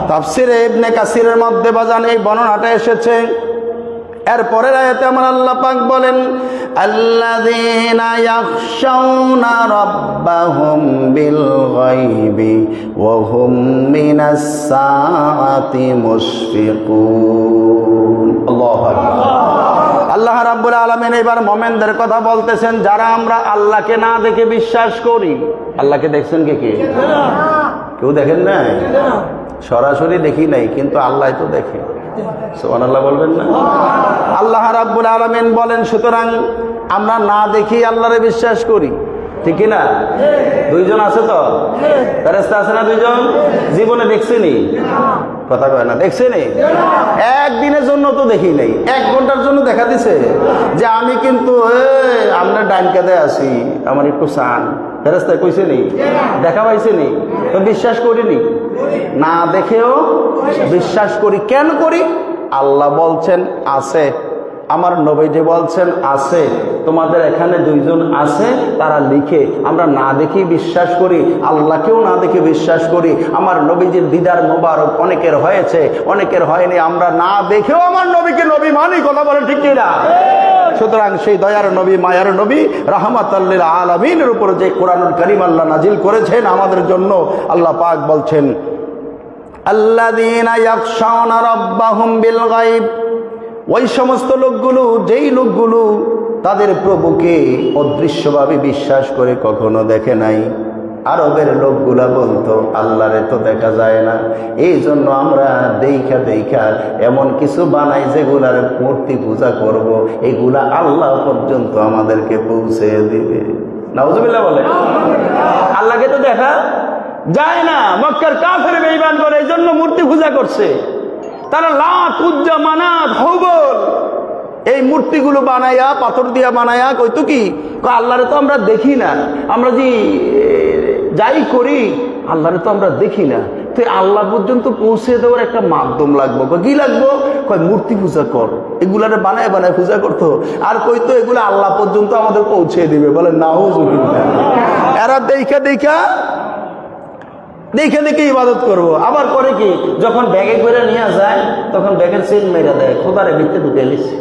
তাফসিরে ইবনে কাসিরের মধ্যে বাজান এই বর্ণনাটা এসেছে। এরপরের আয়াতে আমার আল্লাহ পাক বলেন, আল্লাযীনা ইয়াখশাউনা রাব্বাহুম বিল গায়বি ওয়া হুম মিনাস সাআতি মুশফিকুন। আল্লাহু আকবার। আল্লাহ রাব্বুল আলামিন এবার মুমিনদের কথা বলতেছেন, যারা আমরা আল্লাহকে না দেখে বিশ্বাস করি। আল্লাহকে দেখছেন কে? কেউ দেখেন নাই? সরাসরি দেখি নাই, কিন্তু আল্লাহ তো দেখে। সুবহানাল্লাহ বলবেন না? আল্লাহ রাব্বুল আলামিন বলেন, সুতরাং আমরা না দেখি আল্লাহরে বিশ্বাস করি, ঠিক না? দুইজন আছে তো, ফেরেশতা আছে না দুইজন? জীবনে দেখছেনি? কথা কয় না, দেখছেনি? একদিনের জন্য তো দেখি নাই, 1 ঘন্টার জন্য দেখা দিছে যে আমি কিন্তু আমরা ডাইন কাঁধে আছি, আমার একটু চান। ফেরেশতা কইছে নি? দেখা পাইছে নি? তো বিশ্বাস করিনি, না দেখেও বিশ্বাস করি। কেন করি? আল্লাহ বলছেন আছে, আমার নবীজি বলছেন আছে, তোমাদের এখানে দুইজন আছে, তারা লিখে। আমরা না দেখে বিশ্বাস করি, আল্লাহকেও না দেখে বিশ্বাস করি। আমার নবীজির দিদার মোবারক অনেকের হয়েছে, অনেকের হয়নি। আমরা না দেখেও আমার নবীকে নবী মানি। কথা বলেন ঠিক কিনা? সুতরাং সেই দয়ার নবী, মায়ার নবী, রাহমাতাল লিল আলামিনের উপর যে কোরআনুল কারীম আল্লাহ নাজিল করেছেন আমাদের জন্য, আল্লাহ পাক বলছেন, আল্লাযীনা ইয়াখশাউনা রাব্বাহুম বিল গায়ব, ওই সমস্ত লোকগুলো, যেই লোকগুলো তাদের প্রভুকে অদৃশ্যভাবে বিশ্বাস করে, কখনো দেখে নাই। আরবের লোকগুলা বলতো আল্লাহরে তো দেখা যায় না, এই জন্য আমরা দেখা দেখা এমন কিছু বানাই যেগুলার মূর্তি পূজা করব, এগুলা আল্লাহ পর্যন্ত আমাদেরকে পৌঁছে দিবে। নাউজুবিল্লাহ বলে। আল্লাহকে তো দেখা যায় না, মক্কার কাফের বেঈমান করে এই জন্য মূর্তি পূজা করছে। তারা লাত, উজ্জা, মানাত, হুবল এই মূর্তিগুলো বানায়া, পাথর দিয়া বানায়া কইতো কি, আল্লাহরে তো আমরা দেখি না, আমরা যে যাই করি আল্লাহরে তো আমরা দেখি না, তো আল্লাহ পর্যন্ত পৌঁছে দেওয়ার একটা মাধ্যম লাগবো। কি লাগবো? কয় মূর্তি পূজা কর, এগুলারে বানায় বানায় পূজা করতো, আর কইতো এগুলো আল্লাহ পর্যন্ত আমাদের পৌঁছে দিবে। বলে নাউজুবিল্লাহ। এরা দেখা দেখা দেখে দেখে ইবাদত করবো। আবার করে কি, যখন ব্যাগে করে নিয়ে যায় তখন ব্যাগের চেন মেরে দেয়, খোদারে ভিতরে ঢুকে এলিছে।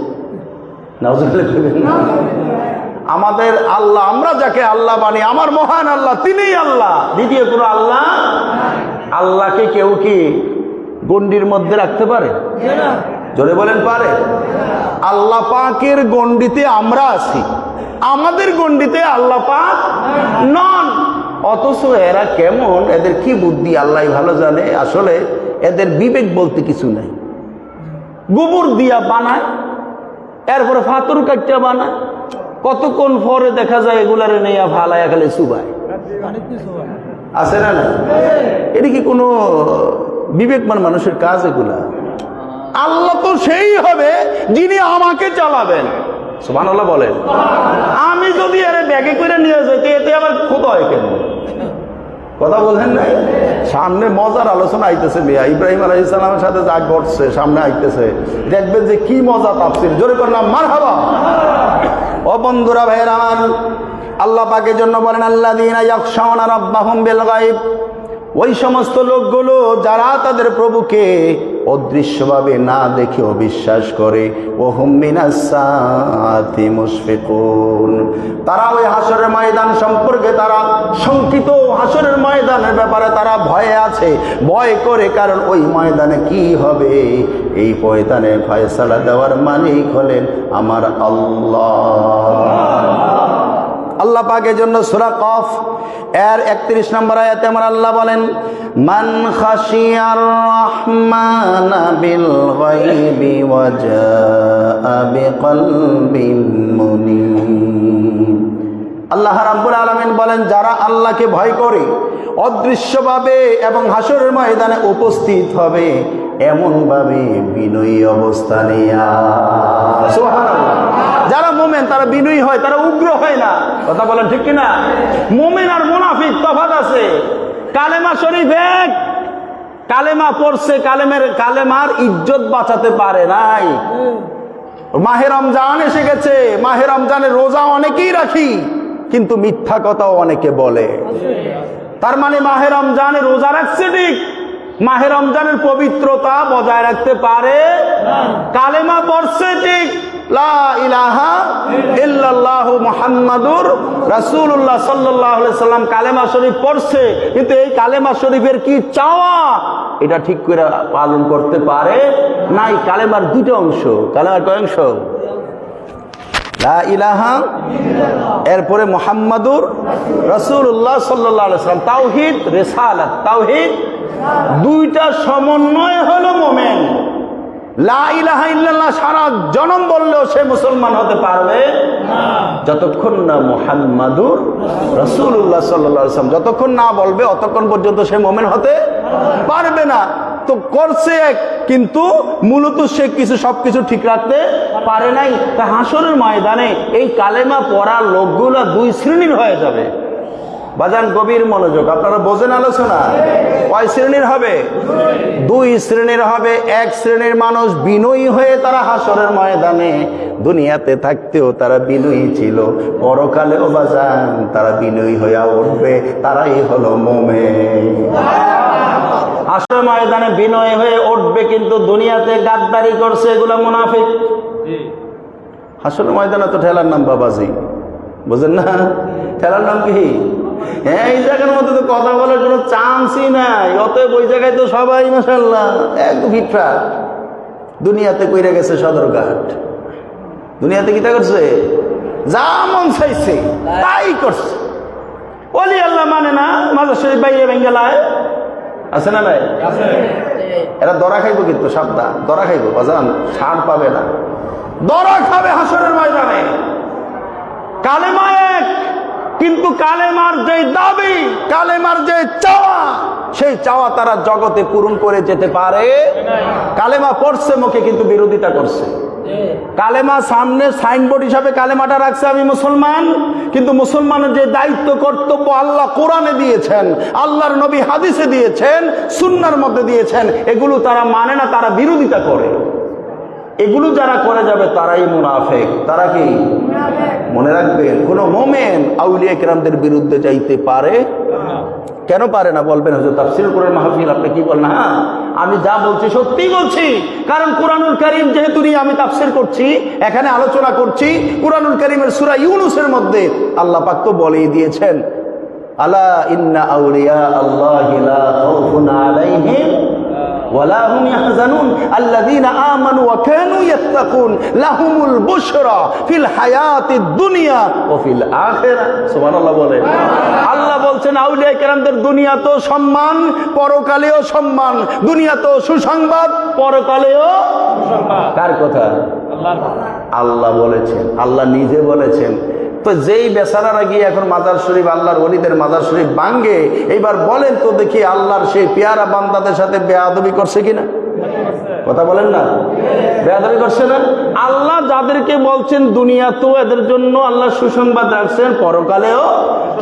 আমাদের আল্লাহ, আমরা যাকে আল্লাহ মানি, আমার মহান আল্লাহ তিনিই আল্লাহ, দ্বিতীয় কোনো আল্লাহ। আল্লাহকে কেউ কি গণ্ডির মধ্যে রাখতে পারে? জোরে বলেন পারে? আল্লাহ পাকের গণ্ডিতে আমরা আছি, আমাদের গণ্ডিতে আল্লাহ পাক নন। অথচ এরা কেমন, এদের কি বুদ্ধি আল্লাহ ভালো জানে। আসলে এদের বিবেক বলতে কিছু নাই। গোবর দিয়া বানায়, এরপরে ফাতর কাটটা বানায়, কতক্ষণ পরে দেখা যায় এগুলারে নেইয়া ফালাইয়া খালি চুবায়। আছে না না? এটা কি কোনো বিবেকমান মানুষের কাজ? এগুলা আল্লাহ তো সেই হবে যিনি আমাকে চালাবেন। সুবহানাল্লাহ বলেন। আমি যদি আরে ব্যাগে করে নিয়ে যাই, এতে আবার খোদা হয় কেন? কথা বলছেন না? সামনে মজার আলোচনা আইতেছে মিয়া, ইব্রাহিম আলাইহিস সালামের সাথে যা ঘটছে সামনে আইতেছে, দেখবেন যে কি মজা তাফসীর। জোরে করলাম মারহাবা। ও বন্ধুরা, ভাইয়েরা আমার, আল্লাহ পাকের জন্য বলেন আল্লাযীনা ইয়াখশাউনা রাব্বাহুম বিল গায়ব, ওই সমস্ত লোকগুলো যারা তাদের প্রভুকে অদৃশ্যভাবে না দেখেও বিশ্বাস করে। ওহুম মিনাস সাআতি মুশফিকুন, তারা ওই হাসরের ময়দান সম্পর্কে তারা শঙ্কিত, হাসরের ময়দানের ব্যাপারে তারা ভয়ে আছে, ভয় করে। কারণ ওই ময়দানে কি হবে, এই ময়দানে ফয়সালা দেওয়ার মালিক হলেন আমার আল্লাহ। আল্লাহ পাকের জন্য সূরা কফ এর 31 নম্বর আয়াতে আমার আল্লাহ বলেন, মান খাশিয়ার রহমানা বিল গায়বি ওয়া জাআ বিকলবিন মুনীব। আল্লাহ রাব্বুল আলামিন বলেন, যারা আল্লাহকে ভয় করে অদৃশ্যভাবে এবং হাসরের ময়দানে উপস্থিত হবে এমন ভাবে বিনয়ী অবস্থা নিয়া। সুবহানাল্লাহ। যারা মুমিন তারা বিনয়ী হয়, তারা উগ্র হয় না। কথা বলেন ঠিক কিনা? মুমিন আর মুনাফিক তফাৎ আছে। কালেমা শরীফ এক, কালেমা পড়ছে, কালেমার ইজ্জত বাঁচাতে পারে নাই। মাহে রমজান এসে গেছে, মাহে রমজানের রোজা অনেকেই রাখি, কিন্তু মিথ্যা কথাও অনেকে বলে। তার মানে মাহে রমজানে রোজা রাখছে ঠিক, মাহে রমজানের পবিত্রতা বজায় রাখতে পারে না। কালেমা পড়ছে ঠিক, লা ইলাহা ইল্লাল্লাহু মুহাম্মাদুর রাসূলুল্লাহ সাল্লাল্লাহু আলাইহি সাল্লাম কালেমা শরীফ পড়ছে, কিন্তু এই কালেমা শরীফের কি চাওয়া এটা ঠিক করে পালন করতে পারে নাই। কালেমার দুটো অংশ। কালেমার কয় অংশ? লা ইলাহা, এরপরে মুহাম্মাদুর রাসূলুল্লাহ সাল্লাল্লাহু আলাইহি সাল্লাম। তাওহীদ, রিসালাত, তাওহীদ দুইটা সমন্বয় হলো মুমিন। লা ইলাহা ইল্লাল্লাহ সারা জনম বললেও সে মুসলমান হতে পারবে না যতক্ষণ না মুহাম্মাদুর রাসূলুল্লাহ সাল্লাল্লাহু আলাইহি ওয়াসাল্লাম যতক্ষণ না বলবে অতক্ষণ পর্যন্ত সে মুমিন হতে পারবে না। তো করছে এক, কিন্তু মূলত সে সবকিছু ঠিক রাখতে পারে নাই। তা হাসরের ময়দানে এই কালেমা পড়া লোকগুলা দুই শ্রেণীর হয়ে যাবে। বাজান গভীর মনোযোগ, আপনারা বোঝেন আলোচনা। কয় শ্রেণীর হবে? দুই শ্রেণীর হবে। এক শ্রেণীর মানুষ বিনয়ী হয়ে তারা হাসরের ময়দানে দুনিয়াতে থাকতেও তারা বিনয়ী ছিল, পরকালেও বাজান তারা বিনয়ী হয়ে উঠবে, তারাই হলো মুমিন। হাসরের ময়দানে বিনয়ী হয়ে উঠবে, কিন্তু দুনিয়াতে গাদ্দারি করছে, এগুলো মুনাফিক। হাসরের ময়দানে তো ঠেলার নাম বাবাজি, বুঝেন না? ঠেলার নাম কি? হ্যাঁ, এই জায়গার মধ্যে তো কথা বলার কোনো চান্সই নাই। অতএব ওই জায়গায় তো সবাই মাশাআল্লাহ একদম ফিটফাট। দুনিয়াতে কইরা গেছে সদরঘাট, দুনিয়াতে কিটা করছে? যা মন চাইছে তাই করছে। ওলি আল্লাহ মানে না, মাজার শরীফ বাইরে বেঙ্গালায় আছে না নাই? এরা দরা খাইব, কিন্তু সাবধান, দরা খাইব বাজান, ছাড় পাবে না, দরা খাবে হাসরের ময়দানে। কালেমা এক, কিন্তু কালেমার যে দাবি, কালেমার যে চাওয়া, সেই চাওয়া তারা জগতে পূরণ করে যেতে পারে। কালেমা পড়ছে মুখে, কিন্তু বিরোধিতা করছে। কালেমা সামনে সাইনবোর্ড হিসাবে কালেমাটা রাখছে আমি মুসলমান, কিন্তু মুসলমানের যে দায়িত্ব কর্তব্য আল্লাহ কোরআনে দিয়েছেন, আল্লাহর নবী হাদিসে দিয়েছেন, সুন্নাহর মধ্যে দিয়েছেন, এগুলো তারা মানে না, তারা বিরোধিতা করে। এগুলো যারা করে যাবে তারাই মুনাফিক। তারা কি? মনে রাখবেন, কোন মোমেন আউলিয়া কেরামদের বিরুদ্ধে যাইতে পারে? কেন পারে না বলবেন? হুজুর তাফসীর কোরআন মাহফিল আপনি কি বলেন? হ্যাঁ, আমি যা বলছি সত্যি বলছি, কারণ কুরআনুল কারীম যেহেতু নিয়ে আমি তাফসীর করছি, এখানে আলোচনা করছি, কুরআনুল কারীমের সূরা ইউনূসের মধ্যে আল্লাহ পাক তো বলেই দিয়েছেন, আলা ইন্না আউলিয়া আল্লাহি লা খাউফুন আলাইহিম ওয়ালা হুম ইয়াহজানুন আল্লাযীনা আমানু ওয়া কানু ইয়াত্তাকুন লাহুমুল বুশরা ফিল হায়াতিদ দুনিয়া ওয়া ফিল আখিরাহ। সুবহানাল্লাহ বলেন। আল্লাহ বলছেন আউলিয়া কেরামদের দুনিয়াতেও সম্মান, পরকালেও সম্মান। দুনিয়াতেও সুসংবাদ, পরকালেও সুসংবাদ। কার কথা? আল্লাহ বলেছেন, আল্লাহ নিজে বলেছেন। তো যেই বেচারারা গিয়ে এখন মাজার শরীফ, আল্লাহর ওলিদের মাজার শরীফ ভাঙ্গে, এইবার বলেন তো দেখি আল্লাহর সেই পেয়ারা বান্দাদের সাথে বেয়াদবি করছে কিনা? কথা বলেন না, বেয়াদবি করছে না? আল্লাহ যাদেরকে বলছেন দুনিয়াতেও এদের জন্য আল্লাহ সুসংবাদ রাখছেন, পরকালেও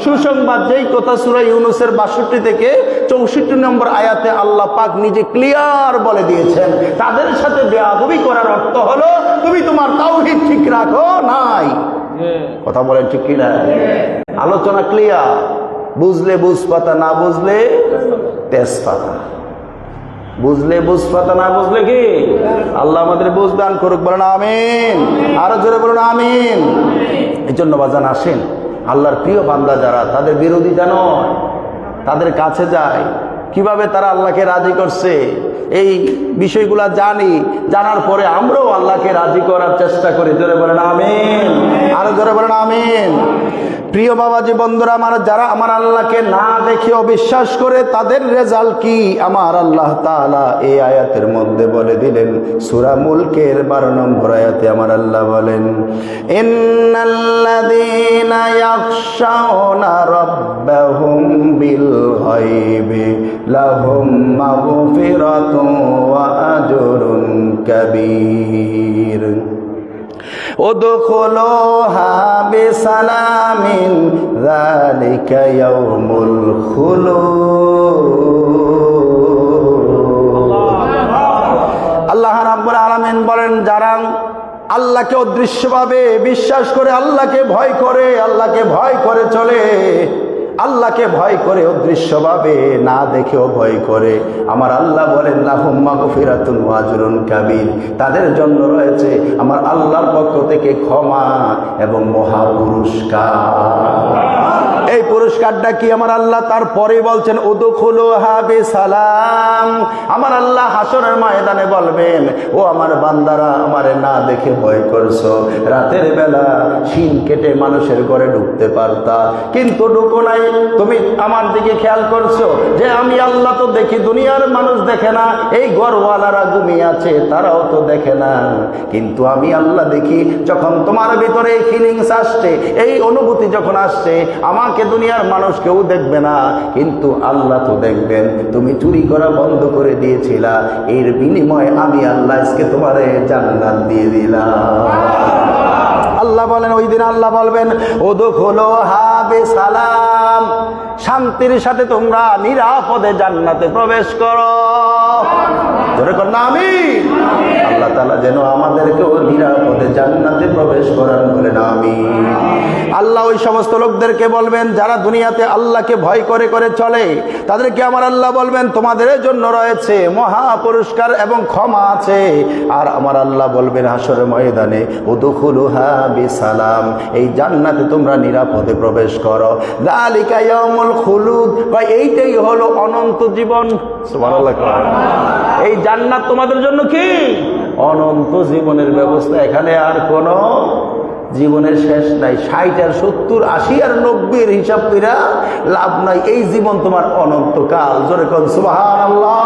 সুসংবাদ। যেই কথা সূরা ইউনূসের 62 থেকে 64 নম্বর আয়াতে আল্লাহ পাক নিজে ক্লিয়ার বলে দিয়েছেন, তাদের সাথে বেয়াদবি করার অর্থ হলো তুমি তোমার তাওহীদ ঠিক রাখো নাই। কথা বলেন ঠিক কিনা? আলোচনা ক্লিয়ার। বুঝলে বুঝপাতা, না বুঝলে তেজপাতা। বুঝলে বুঝপাতা, না বুঝলে কি? আল্লাহ আমাদের বুঝ দান করুক, বলেন আমিন। আরো জোরে বলুন আমিন। এই জন্য বাজান আসেন, আল্লাহর প্রিয় বান্দা যারা, তাদের বিরোধিতা নয়, তাদের কাছে যায়। কিভাবে তারা আল্লাহকে রাজি করছে এই বিষয়গুলা জানি, জানার পরে আমরাও আল্লাহকে রাজি করার চেষ্টা করি। জোরে বলেন আমিন। আরো জোরে বলেন আমিন। প্রিয় বাবাজি বন্ধুরা আমার, যারা আমার আল্লাহকে না দেখে অবিশ্বাস করে তাদের রেজাল্ট কি আমার আল্লাহ তাআলা এই আয়াতের মধ্যে বলে দিলেন। সূরা মুলকের 12 নম্বর আয়াতে আমার আল্লাহ বলেন, ইন্নাল্লাযীনা ইয়াখশাউনা রাব্বাহুম বিল গায়বি লাহুম মাগফিরাতুন ওয়া আজরুন কাবীর উদখুলুহা বিসালামিন যালিকা ইয়াউমুল খুলুদ। আল্লাহ রাব্বুল আলামিন বলেন, যারা আল্লাহকে অদৃশ্যভাবে বিশ্বাস করে, আল্লাহকে ভয় করে, আল্লাহকে ভয় করে চলে, আল্লাহকে ভয় করে অদৃশ্যভাবে, না দেখেও ভয় করে, আমার আল্লাহ বলেন লাহুম মাগফিরাতুন ওয়া আজরুন কাবীর, তাদের জন্য রয়েছে আমার আল্লাহর পক্ষ থেকে ক্ষমা এবং মহা পুরস্কার। এই পুরস্কারটা কি আমার আল্লাহ তারপরে বলছেন উদখুলুহা বিসালাম। আমার আল্লাহ হাসরের ময়দানে বলবেন, ও আমার বান্দারা, আমারে না দেখে ভয় করছো, রাতের বেলা শিন কেটে মানুষের ঘরে ঢুকতে পারতা, কিন্তু ঢুকো নাই। তুমি আমার দিকে খেয়াল করছো যে আমি আল্লাহ তো দেখি, দুনিয়ার মানুষ দেখে না, এই ঘরওয়ালারা ঘুমিয়ে আছে তারাও তো দেখে না, কিন্তু আমি আল্লাহ দেখি। যখন তোমার ভিতরে এই ফিলিংস আসছে, এই অনুভূতি যখন আসছে, আমাকে দুনিয়ার মানুষ কেউ দেখবে না, কিন্তু আল্লাহ তো দেখবেন। তুমি চুরি করা বন্ধ করে দিয়েছিলা, এর বিনিময়ে আমি আল্লাহ আজকে তোমারে জান্নাত দিয়ে দিলাম। আল্লাহ বলেন, ওই দিন আল্লাহ বলবেন উদখুলুহা বিসালাম, শান্তির সাথে তোমরা নিরাপদে জান্নাতে প্রবেশ করো। জোরে করুন আমিন। আল্লাহ তাআলা যেন আমাদেরকেও নিরাপদে জান্নাতে প্রবেশ করান, বলেন আমিন। আল্লাহ ওই সমস্ত লোকদেরকে বলবেন যারা দুনিয়াতে আল্লাহকে ভয় করে করে চলে, তাদেরকে আমার আল্লাহ বলবেন তোমাদের জন্য রয়েছে মহা পুরস্কার এবং ক্ষমা আছে। আর আমার আল্লাহ বলবেন হাসরের ময়দানে উদখুলুহা বিসালাম, এই জান্নাতে তোমরা নিরাপদে প্রবেশ করো। যালিকা ইয়াউমুল খুলুদ, এইটাই হলো অনন্ত জীবন। সুবহানাল্লাহ। এই জান্নাত তোমাদের জন্য কি? অনন্ত জীবনের ব্যবস্থা। এখানে আর কোনো জীবনের শেষ নাই। 60 আর 70 80 আর 90 হিসাব কইরা লাভ নাই। এই জীবন তোমার অনন্তকাল। জোরে কোন সুবহানাল্লাহ।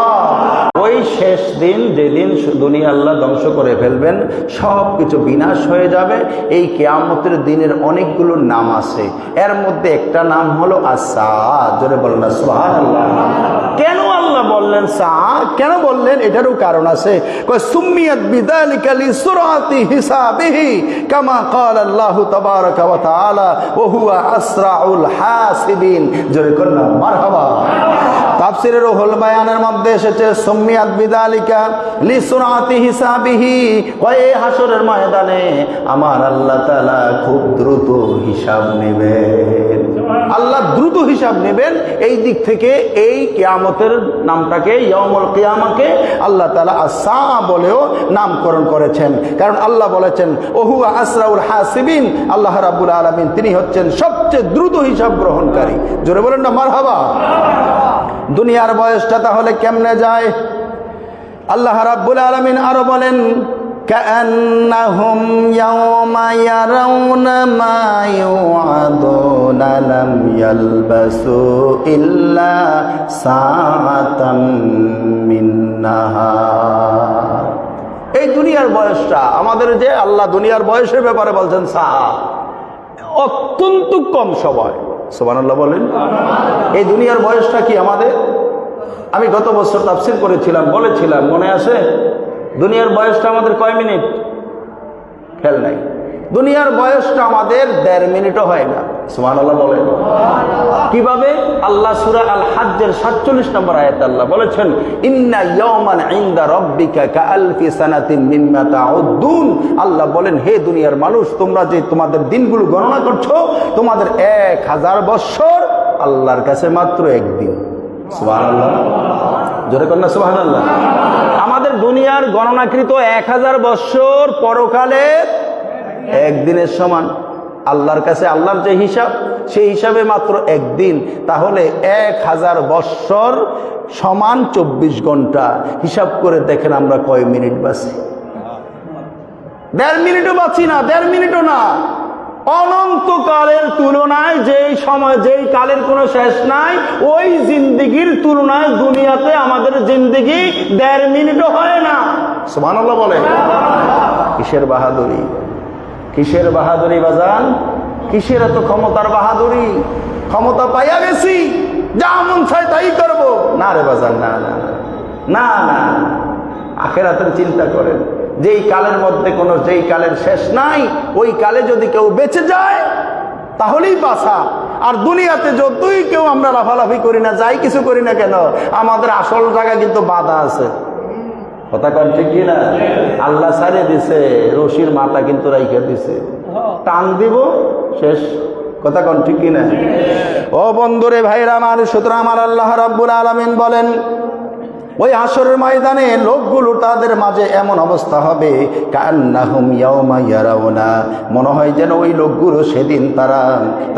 ওই শেষ দিন, যেদিন দুনিয়া আল্লাহ ধ্বংস করে ফেলবেন, সব কিছু বিনাশ হয়ে যাবে। এই কিয়ামতের দিনের অনেকগুলো নাম আছে, এর মধ্যে একটা নাম হলো আস-সাআ। জোরে বলেন না সুবহানাল্লাহ। কেন আল্লাহ বললেন সাআ, কেন বললেন? এটারও কারণ আছে। সুম্মিয়াত বিযালিকা লিসুরআতি হিসাবিহি কামা ক্বালা আল্লাহু তাবারাকা ওয়া তাআলা ওয়া হুয়া আসরাউল হাসিবিন। জোরে বলেন না মারহাবা। তাফসীরে রুহুল বায়ানের মধ্যে এসেছে সুম্মিয়াত বিযালিকা লিসুরআতি হিসাবিহি, এই হাসরের ময়দানে আমার আল্লাহ তাআলা খুব দ্রুত হিসাব নেবেন। আল্লাহ দ্রুত হিসাব নেবেন। এই দিক থেকে এই কিয়ামতের নামটাকে, ইয়াউমুল কিয়ামাকে আল্লাহ তাআলা আস-সাআ বলেও নামকরণ করেছেন। কারণ আল্লাহ বলেছেন ওহুয়া আসরাউল হাসিবিন, আল্লাহ রাব্বুল আলামিন তিনি হচ্ছেন সবচেয়ে দ্রুত হিসাব গ্রহণকারী। জোরে বলেন না মারহাবা। দুনিয়ার বয়সটা তাহলে কেমনে যায়? আল্লাহ রাব্বুল আলামিন আরো বলেন কাআন্নাহুম ইয়াওমা ইয়ারাউনা মা ইউআদুনা লাম ইয়ালবাসু ইল্লা সাআতাম মিন নাহার। এই দুনিয়ার বয়সটা আমাদের, যে আল্লাহ দুনিয়ার বয়সের ব্যাপারে বলছেন সাআ, অত্যন্ত কম সময়। সুবহানাল্লাহ বলেন। এই দুনিয়ার বয়সটা কি আমাদের? আমি গত বছর তাফসীর করেছিলাম, বলেছিলাম মনে আছে? দুনিয়ার বয়সটা আমাদের কয় মিনিট? খেয়াল নাই। দুনিয়ার বয়সটা আমাদের 1.5 মিনিটও হয় না। সুবহানাল্লাহ বলেন। কিভাবে? আল্লাহ সূরা আল হাজ্জের 47 নম্বর আয়াতে আল্লাহ বলেছেন ইন্না ইয়াওমান ইনদা রাব্বিকা কাআলফি সানাতিন মিম্মা তাউদ্দুন। আল্লাহ বলেন হে দুনিয়ার মানুষ, তোমরা যে তোমাদের দিনগুলো গণনা করছো, তোমাদের 1000 বছর আল্লাহর কাছে মাত্র একদিন। সুবহানাল্লাহ। জোরে কর না সুবহানাল্লাহ। আমাদের দুনিয়ার গণনাকৃত 1000 বছর পরকালের একদিনের সমান। আল্লাহর কাছে আল্লাহর যে হিসাব, সেই হিসাবে মাত্র একদিন। তাহলে 1000 বছর সমান 24 ঘন্টা। হিসাব করে দেখেন আমরা কয় মিনিট বাঁচি? 1.5 মিনিটও বাঁচি না, 1.5 মিনিটও না। অনন্তকালের তুলনায় যেই সময়, যেই কালের কোনো শেষ নাই, ওই জিন্দেগির তুলনায় দুনিয়াতে আমাদের জিন্দেগি 1.5 মিনিটও হয় না। সুবহানাল্লাহ বলে। কিসের বাহাদুরি, কিসের বাহাদুরি বাজান? কিসের এত ক্ষমতার বাহাদুরি? ক্ষমতা পাইয়া গেছি, যা মন চায় তাই করবো। না রে বাজান, না না না না। আখিরাতের চিন্তা করেন। যেই কালের মধ্যে কোনো, যেই কালের শেষ নাই, ওই কালে যদি কেউ বেঁচে যায় তাহলেই বাঁচা। আর দুনিয়াতে যতই কেউ আমরা লাফালাফি করি না, যাই কিছু করি না কেন, আমাদের আসল জায়গা কিন্তু বাধা আছে। কথা কন ঠিক কি না? আল্লাহ ছাড়িয়ে দিছে, রশির মাথা কিন্তু রাইখে দিছে, টান দিব শেষ। কথা কন ঠিক কি না? ও বন্ধুরে ভাইরা আমার, সুতরাং আমার আল্লাহ রাব্বুল আলামিন বলেন ওই হাসরের ময়দানে লোকগুলো, তাদের মাঝে এমন অবস্থা হবে কান্নাহুম ইয়াওমা ইয়ারাউনা, মনে হয় যেন ওই লোকগুলো সেদিন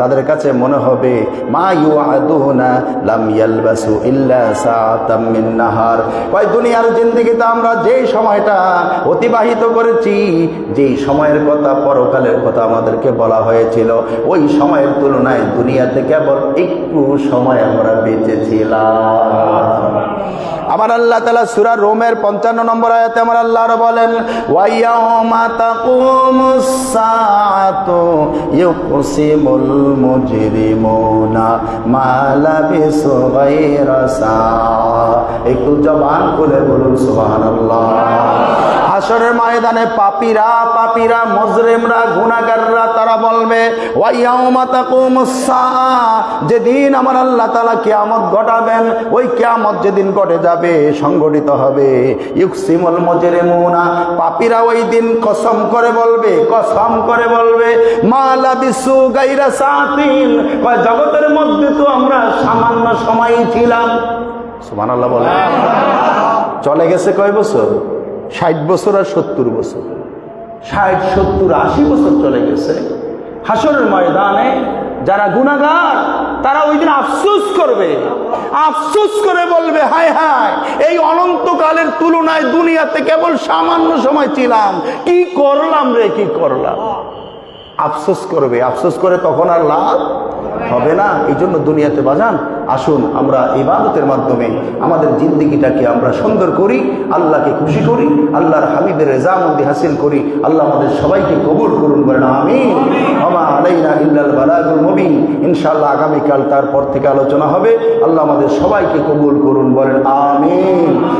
তাদের কাছে মনে হবে মা ইউআদুনা লাম ইয়ালবাসু ইল্লা সাআতাম মিন নাহার। কয় দুনিয়ার জিন্দেগিতে আমরা যেই সময়টা অতিবাহিত করেছি, যেই সময়ের কথা, পরকালের কথা আমাদেরকে বলা হয়েছিল, ওই সময়ের তুলনায় দুনিয়াতে কেবল একটু সময় আমরা বেঁচেছিলাম। আমার আল্লাহ তাআলা সূরা রোমের 55 নম্বর আয়াতে আমার আল্লাহ বলেন ওয়া ইয়াউমা তাকুমুস সাআতু ইউকসিমুল মুজরিমুনা মা লাবিসু গায়রা সাআ। একটু জবান খুলে বলুন সুবহানাল্লাহ। হাসরের ময়দানে পাপীরা, মুজরিমরা, গুনাহগাররা তারা বলবে ওয়া ইয়াউমা তাকুমুস সাআ, যেদিন আমার আল্লাহ তাআলা কিয়ামত ঘটাবেন, ওই কিয়ামত যেদিন ঘটে যাবে, সংগঠিত হবে, ইউকসিমুল মুজরিমুনা, পাপীরা ওই দিন কসম করে বলবে মা লাবিসু গায়রা সাআতিন, জগতের মধ্যে তো আমরা সামান্য সময়ই ছিলাম। সুবহানাল্লাহ বলে। চলে গেছে কয় বছর? 60 বছর আর 70 বছর। 60, 70, 80 বছর চলে গেছে। হাসরের ময়দানে যারা গুনাহগার, তারা ওই দিন আফসোস করে বলবে হায় হায়, এই অনন্তকালের তুলনায় দুনিয়াতে কেবল সামান্য সময় ছিলাম, কি করলাম রে, কি করলাম। আফসোস করে তখন আর লাভ হবে না। এই জন্য দুনিয়াতে বাজান আসুন আমরা ইবাদতের মাধ্যমে আমাদের জিন্দেগিটাকে আমরা সুন্দর করি, আল্লাহকে খুশি করি, আল্লাহর হাবিবের রেজামন্দি হাসিল করি। আল্লাহ আমাদের সবাইকে কবুল করুন, বলেন আমিন। ওমা আলাইনা ইল্লাল বালাগুল মুবিন। ইনশাআল্লাহ আগামীকাল তারপর থেকে আলোচনা হবে। আল্লাহ আমাদের সবাইকে কবুল করুন, বলেন আমিন।